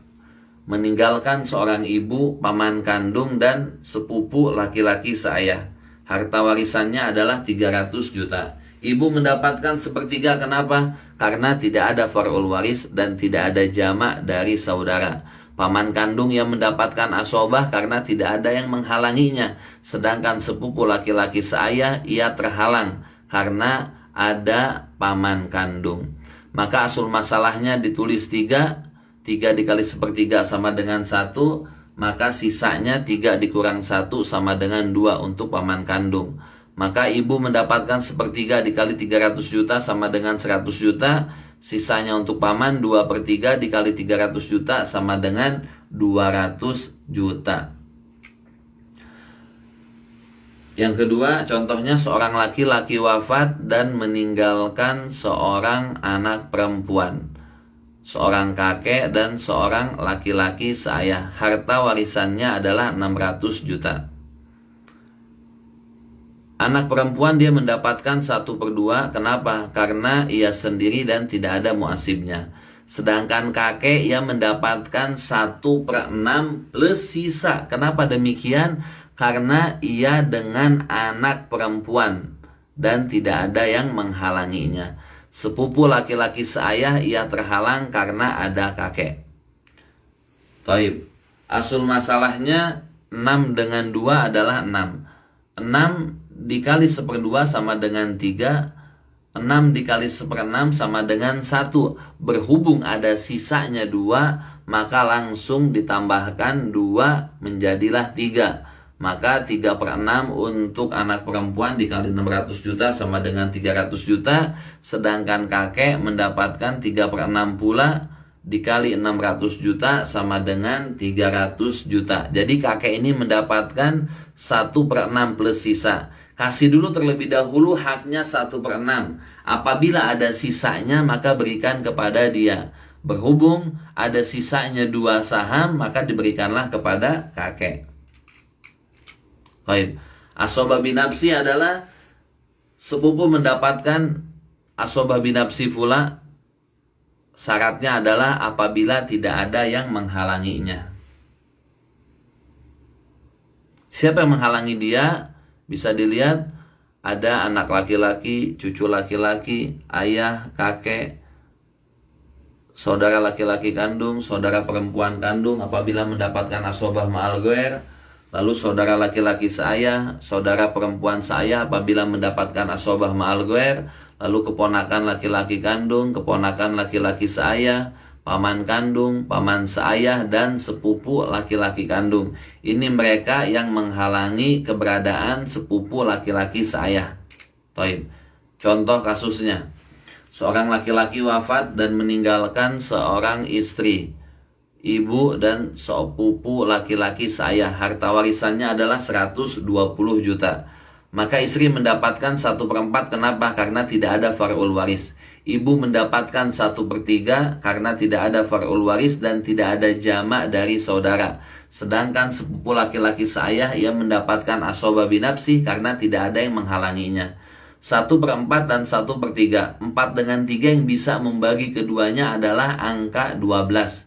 meninggalkan seorang ibu, paman kandung, dan sepupu laki-laki seayah. Harta warisannya adalah 300 juta. Ibu mendapatkan 1/3. Kenapa? Karena tidak ada far'ul waris dan tidak ada jamak dari saudara. Paman kandung yang mendapatkan asobah karena tidak ada yang menghalanginya. Sedangkan sepupu laki-laki seayah ia terhalang karena ada paman kandung. Maka asul masalahnya ditulis 3 dikali sepertiga sama dengan 1, maka sisanya 3 dikurang 1 sama dengan 2 untuk paman kandung. Maka ibu mendapatkan sepertiga dikali 300 juta sama dengan 100 juta. Sisanya untuk paman 2/3 dikali 300 juta sama dengan 200 juta. Yang kedua, contohnya seorang laki-laki wafat dan meninggalkan seorang anak perempuan, seorang kakek dan seorang laki-laki seayah. Harta warisannya adalah 600 juta. Anak perempuan dia mendapatkan 1/2. Kenapa? Karena ia sendiri dan tidak ada muasibnya. Sedangkan kakek ia mendapatkan 1/6 plus sisa. Kenapa demikian? Karena ia dengan anak perempuan dan tidak ada yang menghalanginya. Sepupu laki-laki seayah ia terhalang karena ada kakek. Taib. Asul masalahnya 6 dengan 2 adalah 6. 6 dikali 1/2 sama dengan 3. 6 dikali 1/6 sama dengan 1. Berhubung ada sisanya 2, maka langsung ditambahkan 2 menjadilah 3. Maka 3/6 untuk anak perempuan dikali 600 juta sama dengan 300 juta. Sedangkan kakek mendapatkan 3/6 pula dikali 600 juta sama dengan 300 juta. Jadi kakek ini mendapatkan 1/6 plus sisa. Kasih dulu terlebih dahulu haknya 1/6. Apabila ada sisanya maka berikan kepada dia. Berhubung ada sisanya 2 saham maka diberikanlah kepada kakek. Baik. Asobah binafsi adalah sepupu mendapatkan asobah binafsi pula. Syaratnya adalah apabila tidak ada yang menghalanginya. Siapa yang menghalangi dia? Bisa dilihat ada anak laki-laki, cucu laki-laki, ayah, kakek, saudara laki-laki kandung, saudara perempuan kandung apabila mendapatkan asobah ma'al ghair. Lalu saudara laki-laki seayah, saudara perempuan seayah apabila mendapatkan asobah ma'al ghair. Lalu keponakan laki-laki kandung, keponakan laki-laki seayah, paman kandung, paman seayah, dan sepupu laki-laki kandung. Ini mereka yang menghalangi keberadaan sepupu laki-laki seayah. Taib. Contoh kasusnya, seorang laki-laki wafat dan meninggalkan seorang istri, ibu dan sepupu laki-laki seayah. Harta warisannya adalah 120 juta. Maka istri mendapatkan 1/4. Kenapa? Karena tidak ada far'ul waris. Ibu mendapatkan 1/3 karena tidak ada far'ul waris dan tidak ada jamak dari saudara. Sedangkan sepupu laki-laki seayah ia mendapatkan asobah binafsi karena tidak ada yang menghalanginya. 1/4 dan 1/3. 4 dengan 3 yang bisa membagi keduanya adalah angka 12.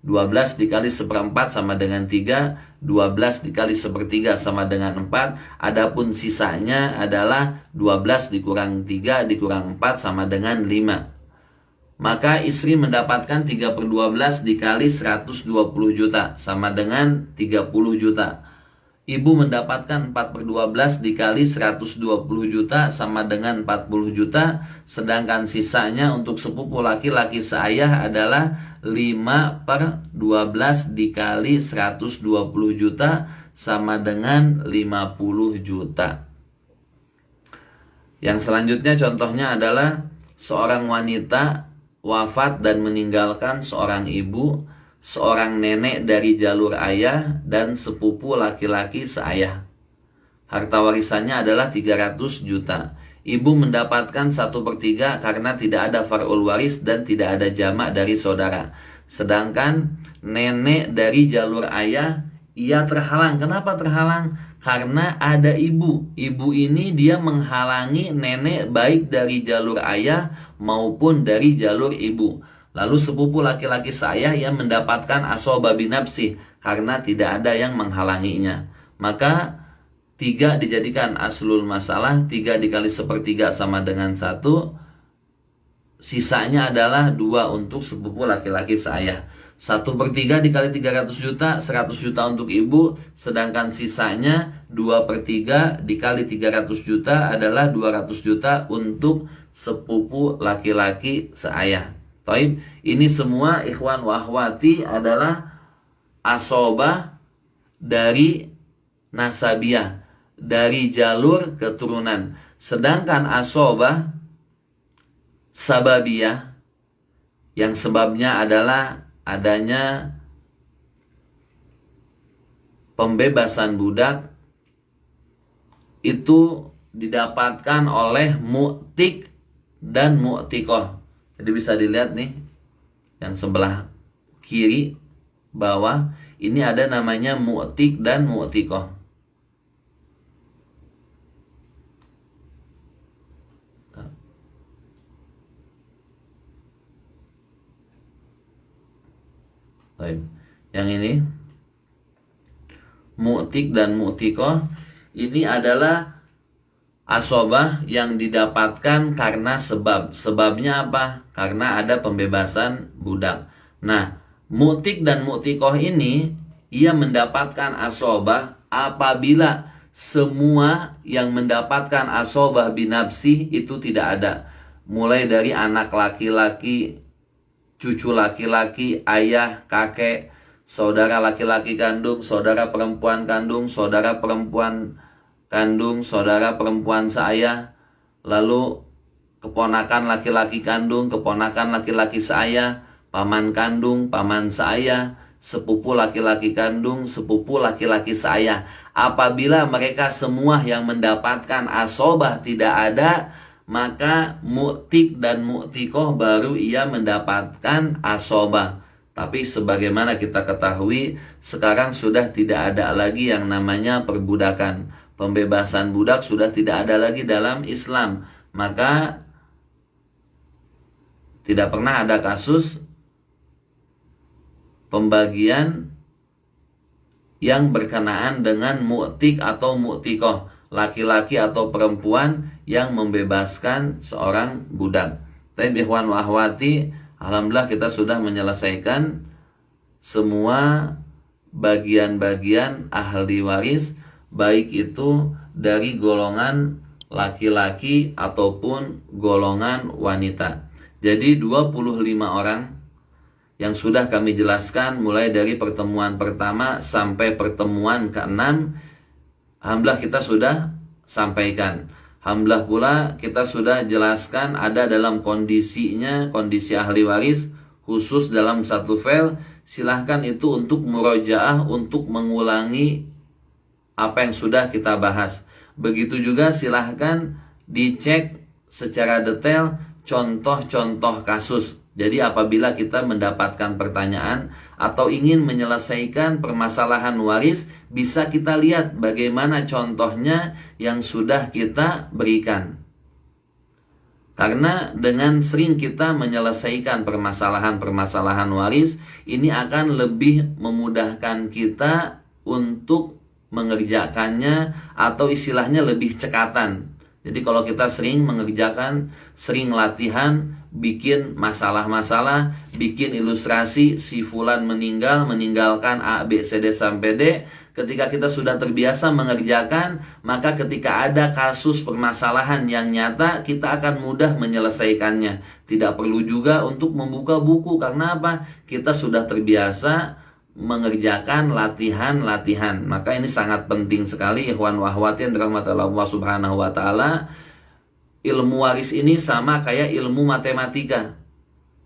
12 dikali 1/4 sama dengan 3, 12 dikali 1/3 sama dengan 4, adapun sisanya adalah 12 dikurang 3 dikurang 4 sama dengan 5. Maka istri mendapatkan 3/12 dikali 120 juta sama dengan 30 juta. Ibu mendapatkan 4/12 dikali 120 juta sama dengan 40 juta. Sedangkan sisanya untuk sepupu laki-laki seayah adalah 5/12 dikali 120 juta sama dengan 50 juta. Yang selanjutnya contohnya adalah seorang wanita wafat dan meninggalkan seorang ibu, seorang nenek dari jalur ayah, dan sepupu laki-laki seayah. Harta warisannya adalah 300 juta. Ibu mendapatkan 1/3 karena tidak ada far'ul waris dan tidak ada jamak dari saudara. Sedangkan nenek dari jalur ayah ia terhalang. Kenapa terhalang? Karena ada ibu. Ibu ini dia menghalangi nenek baik dari jalur ayah maupun dari jalur ibu. Lalu sepupu laki-laki seayah yang mendapatkan asobah binafsi karena tidak ada yang menghalanginya. Maka 3 dijadikan aslul masalah. 3 dikali 1/3 sama dengan 1. Sisanya adalah 2 untuk sepupu laki-laki seayah. 1/3 dikali 300 juta, 100 juta untuk ibu, sedangkan sisanya 2/3 dikali 300 juta adalah 200 juta untuk sepupu laki-laki seayah. Taib, ini semua ikhwan wa akhwati adalah asobah dari nasabiyah, dari jalur keturunan. Sedangkan asobah sababiyah yang sebabnya adalah adanya pembebasan budak itu didapatkan oleh mu'tik dan mu'tikoh. Jadi bisa dilihat nih yang sebelah kiri bawah ini ada namanya mu'tik dan mu'tikoh. Yang ini mu'tik dan mu'tikoh ini adalah asobah yang didapatkan karena sebab. Sebabnya apa? Karena ada pembebasan budak. Nah, mu'tik dan mu'tikoh ini ia mendapatkan asobah apabila semua yang mendapatkan asobah binafsih itu tidak ada. Mulai dari anak laki-laki, cucu laki-laki, ayah, kakek, saudara laki-laki kandung, saudara perempuan kandung, saudara perempuan kandung, saudara perempuan seayah, lalu keponakan laki-laki kandung, keponakan laki-laki seayah, paman kandung, paman seayah, sepupu laki-laki kandung, sepupu laki-laki seayah. Apabila mereka semua yang mendapatkan asobah tidak ada, maka mu'tik dan mu'tikoh baru ia mendapatkan asobah. Tapi sebagaimana kita ketahui, sekarang sudah tidak ada lagi yang namanya perbudakan. Pembebasan budak sudah tidak ada lagi dalam Islam. Maka tidak pernah ada kasus pembagian yang berkenaan dengan mu'tik atau mu'tikoh, laki-laki atau perempuan yang membebaskan seorang budak. Tapi ikhwan wa akhwati, alhamdulillah kita sudah menyelesaikan semua bagian-bagian ahli waris, baik itu dari golongan laki-laki ataupun golongan wanita. Jadi 25 orang yang sudah kami jelaskan mulai dari pertemuan pertama sampai pertemuan ke-6. Alhamdulillah kita sudah sampaikan. Alhamdulillah pula kita sudah jelaskan ada dalam kondisinya, kondisi ahli waris khusus dalam satu file. Silahkan itu untuk murojaah, untuk mengulangi apa yang sudah kita bahas. Begitu juga silahkan dicek secara detail contoh-contoh kasus. Jadi apabila kita mendapatkan pertanyaan atau ingin menyelesaikan permasalahan waris, bisa kita lihat bagaimana contohnya yang sudah kita berikan. Karena dengan sering kita menyelesaikan permasalahan-permasalahan waris, ini akan lebih memudahkan kita untuk mengerjakannya atau istilahnya lebih cekatan. Jadi kalau kita sering mengerjakan, sering latihan, bikin masalah-masalah, bikin ilustrasi, si fulan meninggalkan A, B, C, D sampai D. Ketika kita sudah terbiasa mengerjakan, maka ketika ada kasus permasalahan yang nyata, kita akan mudah menyelesaikannya. Tidak perlu juga untuk membuka buku, karena apa? Kita sudah terbiasa mengerjakan latihan-latihan. Maka ini sangat penting sekali ikhwan wa akhwati yang dirahmati Allah Subhanahu wa taala. Ilmu waris ini sama kayak ilmu matematika.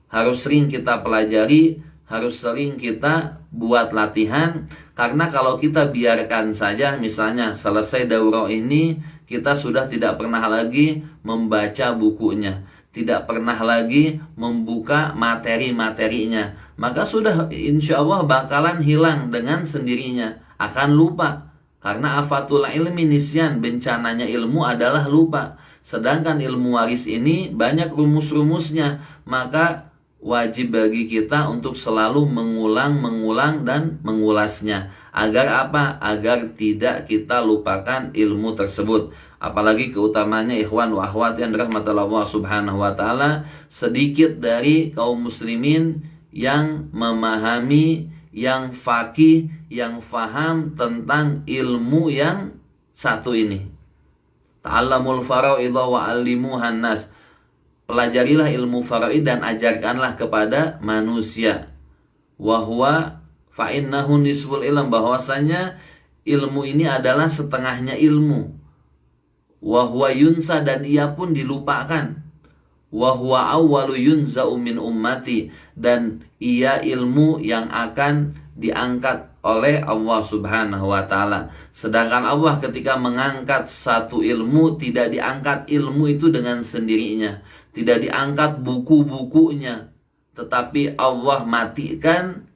Harus sering kita pelajari, harus sering kita buat latihan, karena kalau kita biarkan saja, misalnya selesai daurah ini kita sudah tidak pernah lagi membaca bukunya, tidak pernah lagi membuka materi-materinya, maka sudah insya Allah bakalan hilang dengan sendirinya, akan lupa. Karena afatul ilmi nisyan, bencananya ilmu adalah lupa. Sedangkan ilmu waris ini banyak rumus-rumusnya, maka wajib bagi kita untuk selalu mengulang dan mengulasnya. Agar apa? Agar tidak kita lupakan ilmu tersebut. Apalagi keutamanya ikhwan wa akhwat yang dirahmati Allah Subhanahu wa taala, sedikit dari kaum muslimin yang memahami, yang faqih, yang faham tentang ilmu yang satu ini. Ta'allamul faraidha wa 'allimuhan nas. Pelajarilah ilmu faraid dan ajarkanlah kepada manusia. Wa huwa fa innahu nisful ilm, bahwasanya ilmu ini adalah setengahnya ilmu. Wa huwa yunsa, dan ia pun dilupakan. Wa huwa awwalu yunza'u min ummati, dan ia ilmu yang akan diangkat oleh Allah Subhanahu wa taala. Sedangkan Allah ketika mengangkat satu ilmu, tidak diangkat ilmu itu dengan sendirinya, tidak diangkat buku-bukunya, tetapi Allah matikan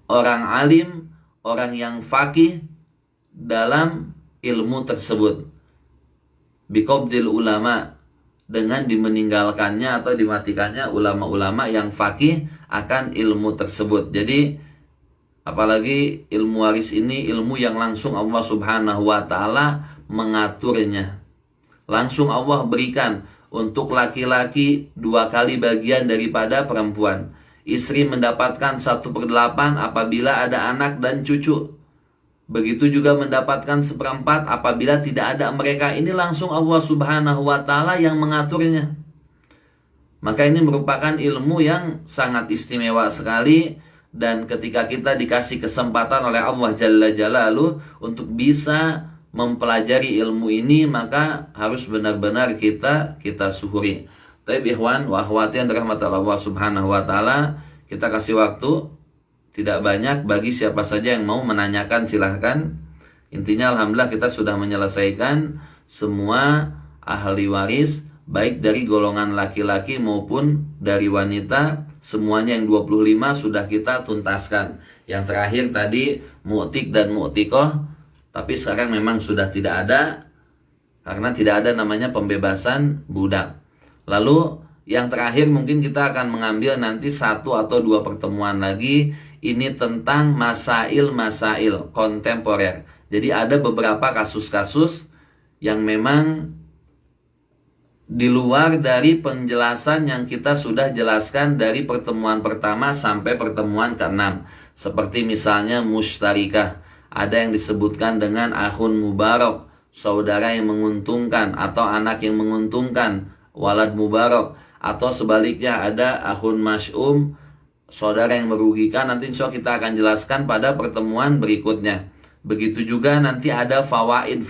orang alim, orang yang faqih dalam ilmu tersebut. Biqabdil ulama, dengan dimeninggalkannya atau dimatikannya ulama-ulama yang faqih akan ilmu tersebut. Jadi apalagi ilmu waris ini ilmu yang langsung Allah Subhanahu wa taala mengaturnya. Langsung Allah berikan untuk laki-laki 2 kali bagian daripada perempuan. Istri mendapatkan 1/8 apabila ada anak dan cucu. Begitu juga mendapatkan 1/4 apabila tidak ada mereka. Ini langsung Allah Subhanahu wa taala yang mengaturnya. Maka ini merupakan ilmu yang sangat istimewa sekali, dan ketika kita dikasih kesempatan oleh Allah Jalla Jalaluh untuk bisa mempelajari ilmu ini, maka harus benar-benar kita syukuri. Tapi ikhwan wa akhwati yang dirahmati Allah Subhanahu wa taala, kita kasih waktu tidak banyak, bagi siapa saja yang mau menanyakan silahkan. Intinya alhamdulillah kita sudah menyelesaikan semua ahli waris, baik dari golongan laki-laki maupun dari wanita. Semuanya yang 25 sudah kita tuntaskan. Yang terakhir tadi mu'tik dan mu'tikoh, tapi sekarang memang sudah tidak ada, karena tidak ada namanya pembebasan budak. Lalu yang terakhir mungkin kita akan mengambil nanti 1 atau 2 pertemuan lagi. Ini tentang masail-masail kontemporer. Jadi ada beberapa kasus-kasus yang memang di luar dari penjelasan yang kita sudah jelaskan dari pertemuan pertama sampai pertemuan ke-6. Seperti misalnya musytarikah. Ada yang disebutkan dengan akhun mubarak, saudara yang menguntungkan atau anak yang menguntungkan, walad mubarak. Atau sebaliknya ada akhun masy'um, saudara yang merugikan. Nanti insya Allah kita akan jelaskan pada pertemuan berikutnya. Begitu juga nanti ada fawaid,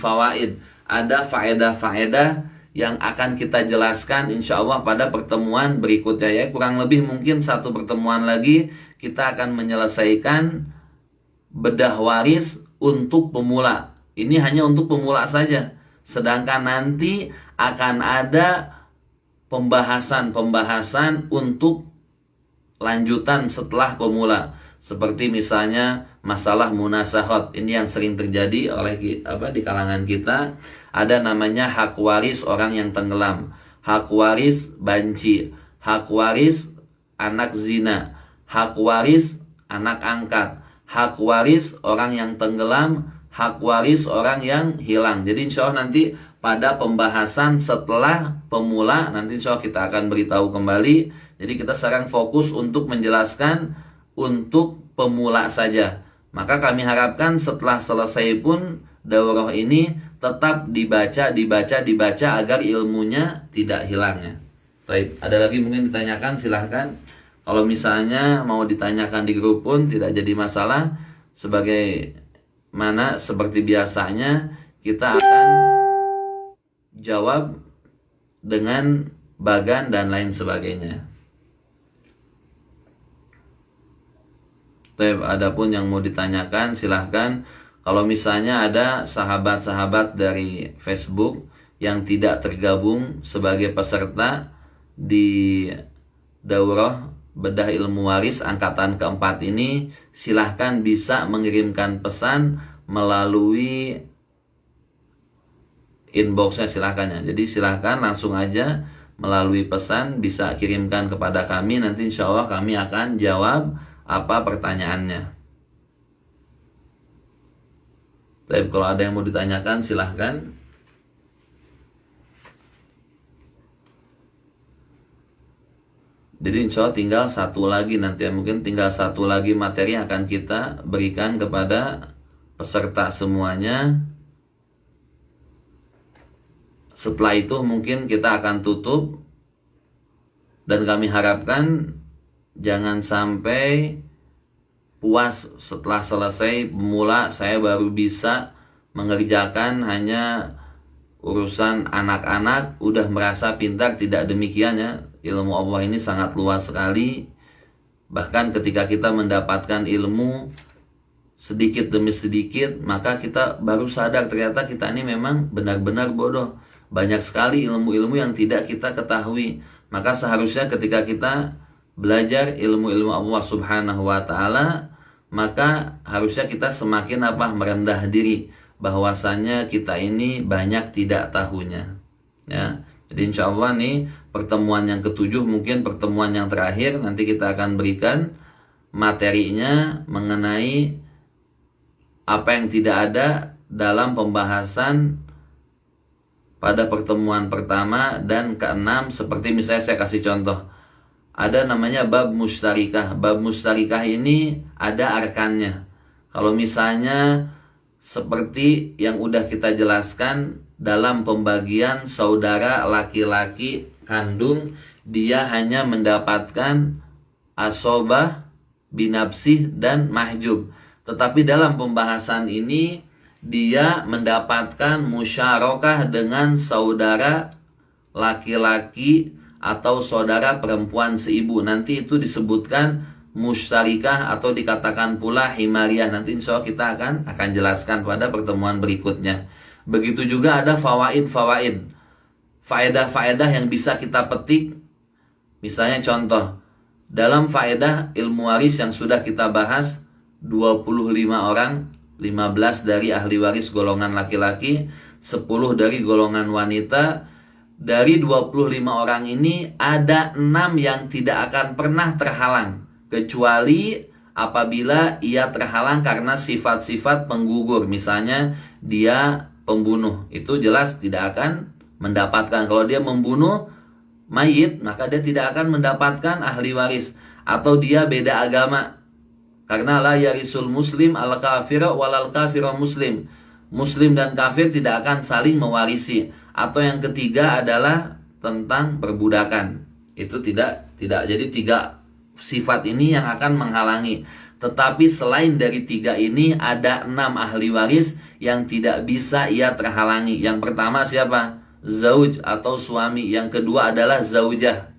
ada faedah-faedah yang akan kita jelaskan insya Allah pada pertemuan berikutnya. Ya, kurang lebih mungkin 1 pertemuan lagi kita akan menyelesaikan bedah waris untuk pemula. Ini hanya untuk pemula saja. Sedangkan nanti akan ada pembahasan untuk lanjutan setelah pemula, seperti misalnya masalah munasakhat. Ini yang sering terjadi oleh di kalangan kita. Ada namanya hak waris orang yang tenggelam, hak waris banci, hak waris anak zina, hak waris anak angkat, hak waris orang yang tenggelam, hak waris orang yang hilang. Jadi insya Allah nanti pada pembahasan setelah pemula, nanti insya Allah kita akan beritahu kembali. Jadi kita sekarang fokus untuk menjelaskan untuk pemula saja. Maka kami harapkan setelah selesai pun daurah ini tetap dibaca agar ilmunya tidak hilangnya. Baik, ada lagi mungkin ditanyakan silahkan. Kalau misalnya mau ditanyakan di grup pun tidak jadi masalah. Sebagaimana seperti biasanya kita akan jawab dengan bagan dan lain sebagainya. Adapun yang mau ditanyakan silahkan. Kalau misalnya ada sahabat-sahabat dari Facebook yang tidak tergabung sebagai peserta di daurah bedah ilmu waris angkatan ke-4 ini, silahkan bisa mengirimkan pesan melalui inboxnya silahkan ya. Jadi silahkan langsung aja melalui pesan bisa kirimkan kepada kami. Nanti insya Allah kami akan jawab apa pertanyaannya. Tapi kalau ada yang mau ditanyakan silahkan. Jadi insya Allah tinggal satu lagi nanti, mungkin tinggal satu lagi materi yang akan kita berikan kepada peserta semuanya. Setelah itu mungkin kita akan tutup, dan kami harapkan jangan sampai puas setelah selesai pemula saya baru bisa mengerjakan hanya urusan anak-anak, udah merasa pintar. Tidak demikian ya. Ilmu Allah ini sangat luas sekali. Bahkan ketika kita mendapatkan ilmu sedikit demi sedikit, maka kita baru sadar ternyata kita ini memang benar-benar bodoh. Banyak sekali ilmu-ilmu yang tidak kita ketahui. Maka seharusnya ketika kita belajar ilmu-ilmu Allah Subhanahu wa Ta'ala, maka harusnya kita semakin merendah diri, bahwasannya kita ini banyak tidak tahunya. Ya, jadi insya Allah nih pertemuan yang ketujuh, mungkin pertemuan yang terakhir, nanti kita akan berikan materinya mengenai apa yang tidak ada dalam pembahasan pada pertemuan pertama dan keenam. Seperti misalnya saya kasih contoh, ada namanya bab mustarikah. Bab mustarikah ini ada arkannya. Kalau misalnya seperti yang udah kita jelaskan dalam pembagian saudara laki-laki kandung, dia hanya mendapatkan asobah, binafsih, dan mahjub. Tetapi dalam pembahasan ini dia mendapatkan musyarakah dengan saudara laki-laki atau saudara perempuan seibu. Nanti itu disebutkan mustarikah atau dikatakan pula himariyah. Nanti insya Allah kita akan jelaskan pada pertemuan berikutnya. Begitu juga ada fawaid, faedah-faedah yang bisa kita petik. Misalnya contoh, dalam faedah ilmu waris yang sudah kita bahas, 25 orang, 15 dari ahli waris golongan laki-laki, 10 dari golongan wanita. Dari 25 orang ini ada 6 yang tidak akan pernah terhalang, kecuali apabila ia terhalang karena sifat-sifat penggugur. Misalnya dia pembunuh, itu jelas tidak akan mendapatkan. Kalau dia membunuh mayit, maka dia tidak akan mendapatkan ahli waris. Atau dia beda agama, karena la yarisul muslim al kafira walal kafira muslim. Muslim dan kafir tidak akan saling mewarisi. Atau yang ketiga adalah tentang perbudakan. Itu tidak. Jadi 3 sifat ini yang akan menghalangi. Tetapi selain dari 3 ini ada 6 ahli waris yang tidak bisa ia terhalangi. Yang pertama siapa? Zauj atau suami. Yang kedua adalah zaujah.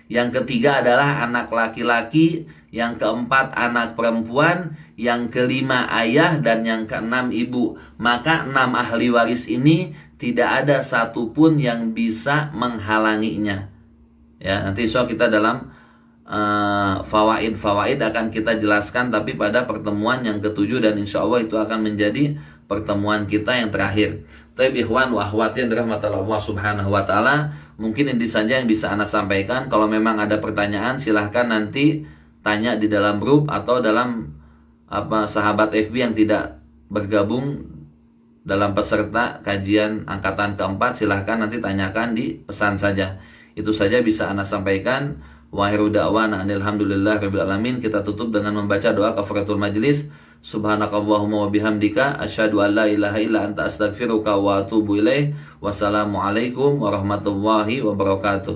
Yang ketiga adalah anak laki-laki. Yang keempat anak perempuan. Yang kelima ayah. Dan yang keenam ibu. Maka 6 ahli waris ini tidak ada satupun yang bisa menghalanginya. Ya, nanti insya Allah kita dalam fawaid akan kita jelaskan, tapi pada pertemuan yang ketujuh, dan insya Allah itu akan menjadi pertemuan kita yang terakhir. Tapi ikhwan wa akhwat yang dirahmati Allah Subhanahu wa Ta'ala, mungkin ini saja yang bisa Anda sampaikan. Kalau memang ada pertanyaan, silahkan nanti tanya di dalam grup atau dalam sahabat FB yang tidak bergabung dalam peserta kajian angkatan keempat, silahkan nanti tanyakan di pesan saja. Itu saja bisa Anda sampaikan. Wa akhiru da'wana alhamdulillahirabbil alamin. Kita tutup dengan membaca doa kafaratul majlis. Subhanakallahumma wa bihamdika asyhadu an la ilaha illa anta astaghfiruka wa atubu ilaih. Wassalamualaikum warahmatullahi wabarakatuh.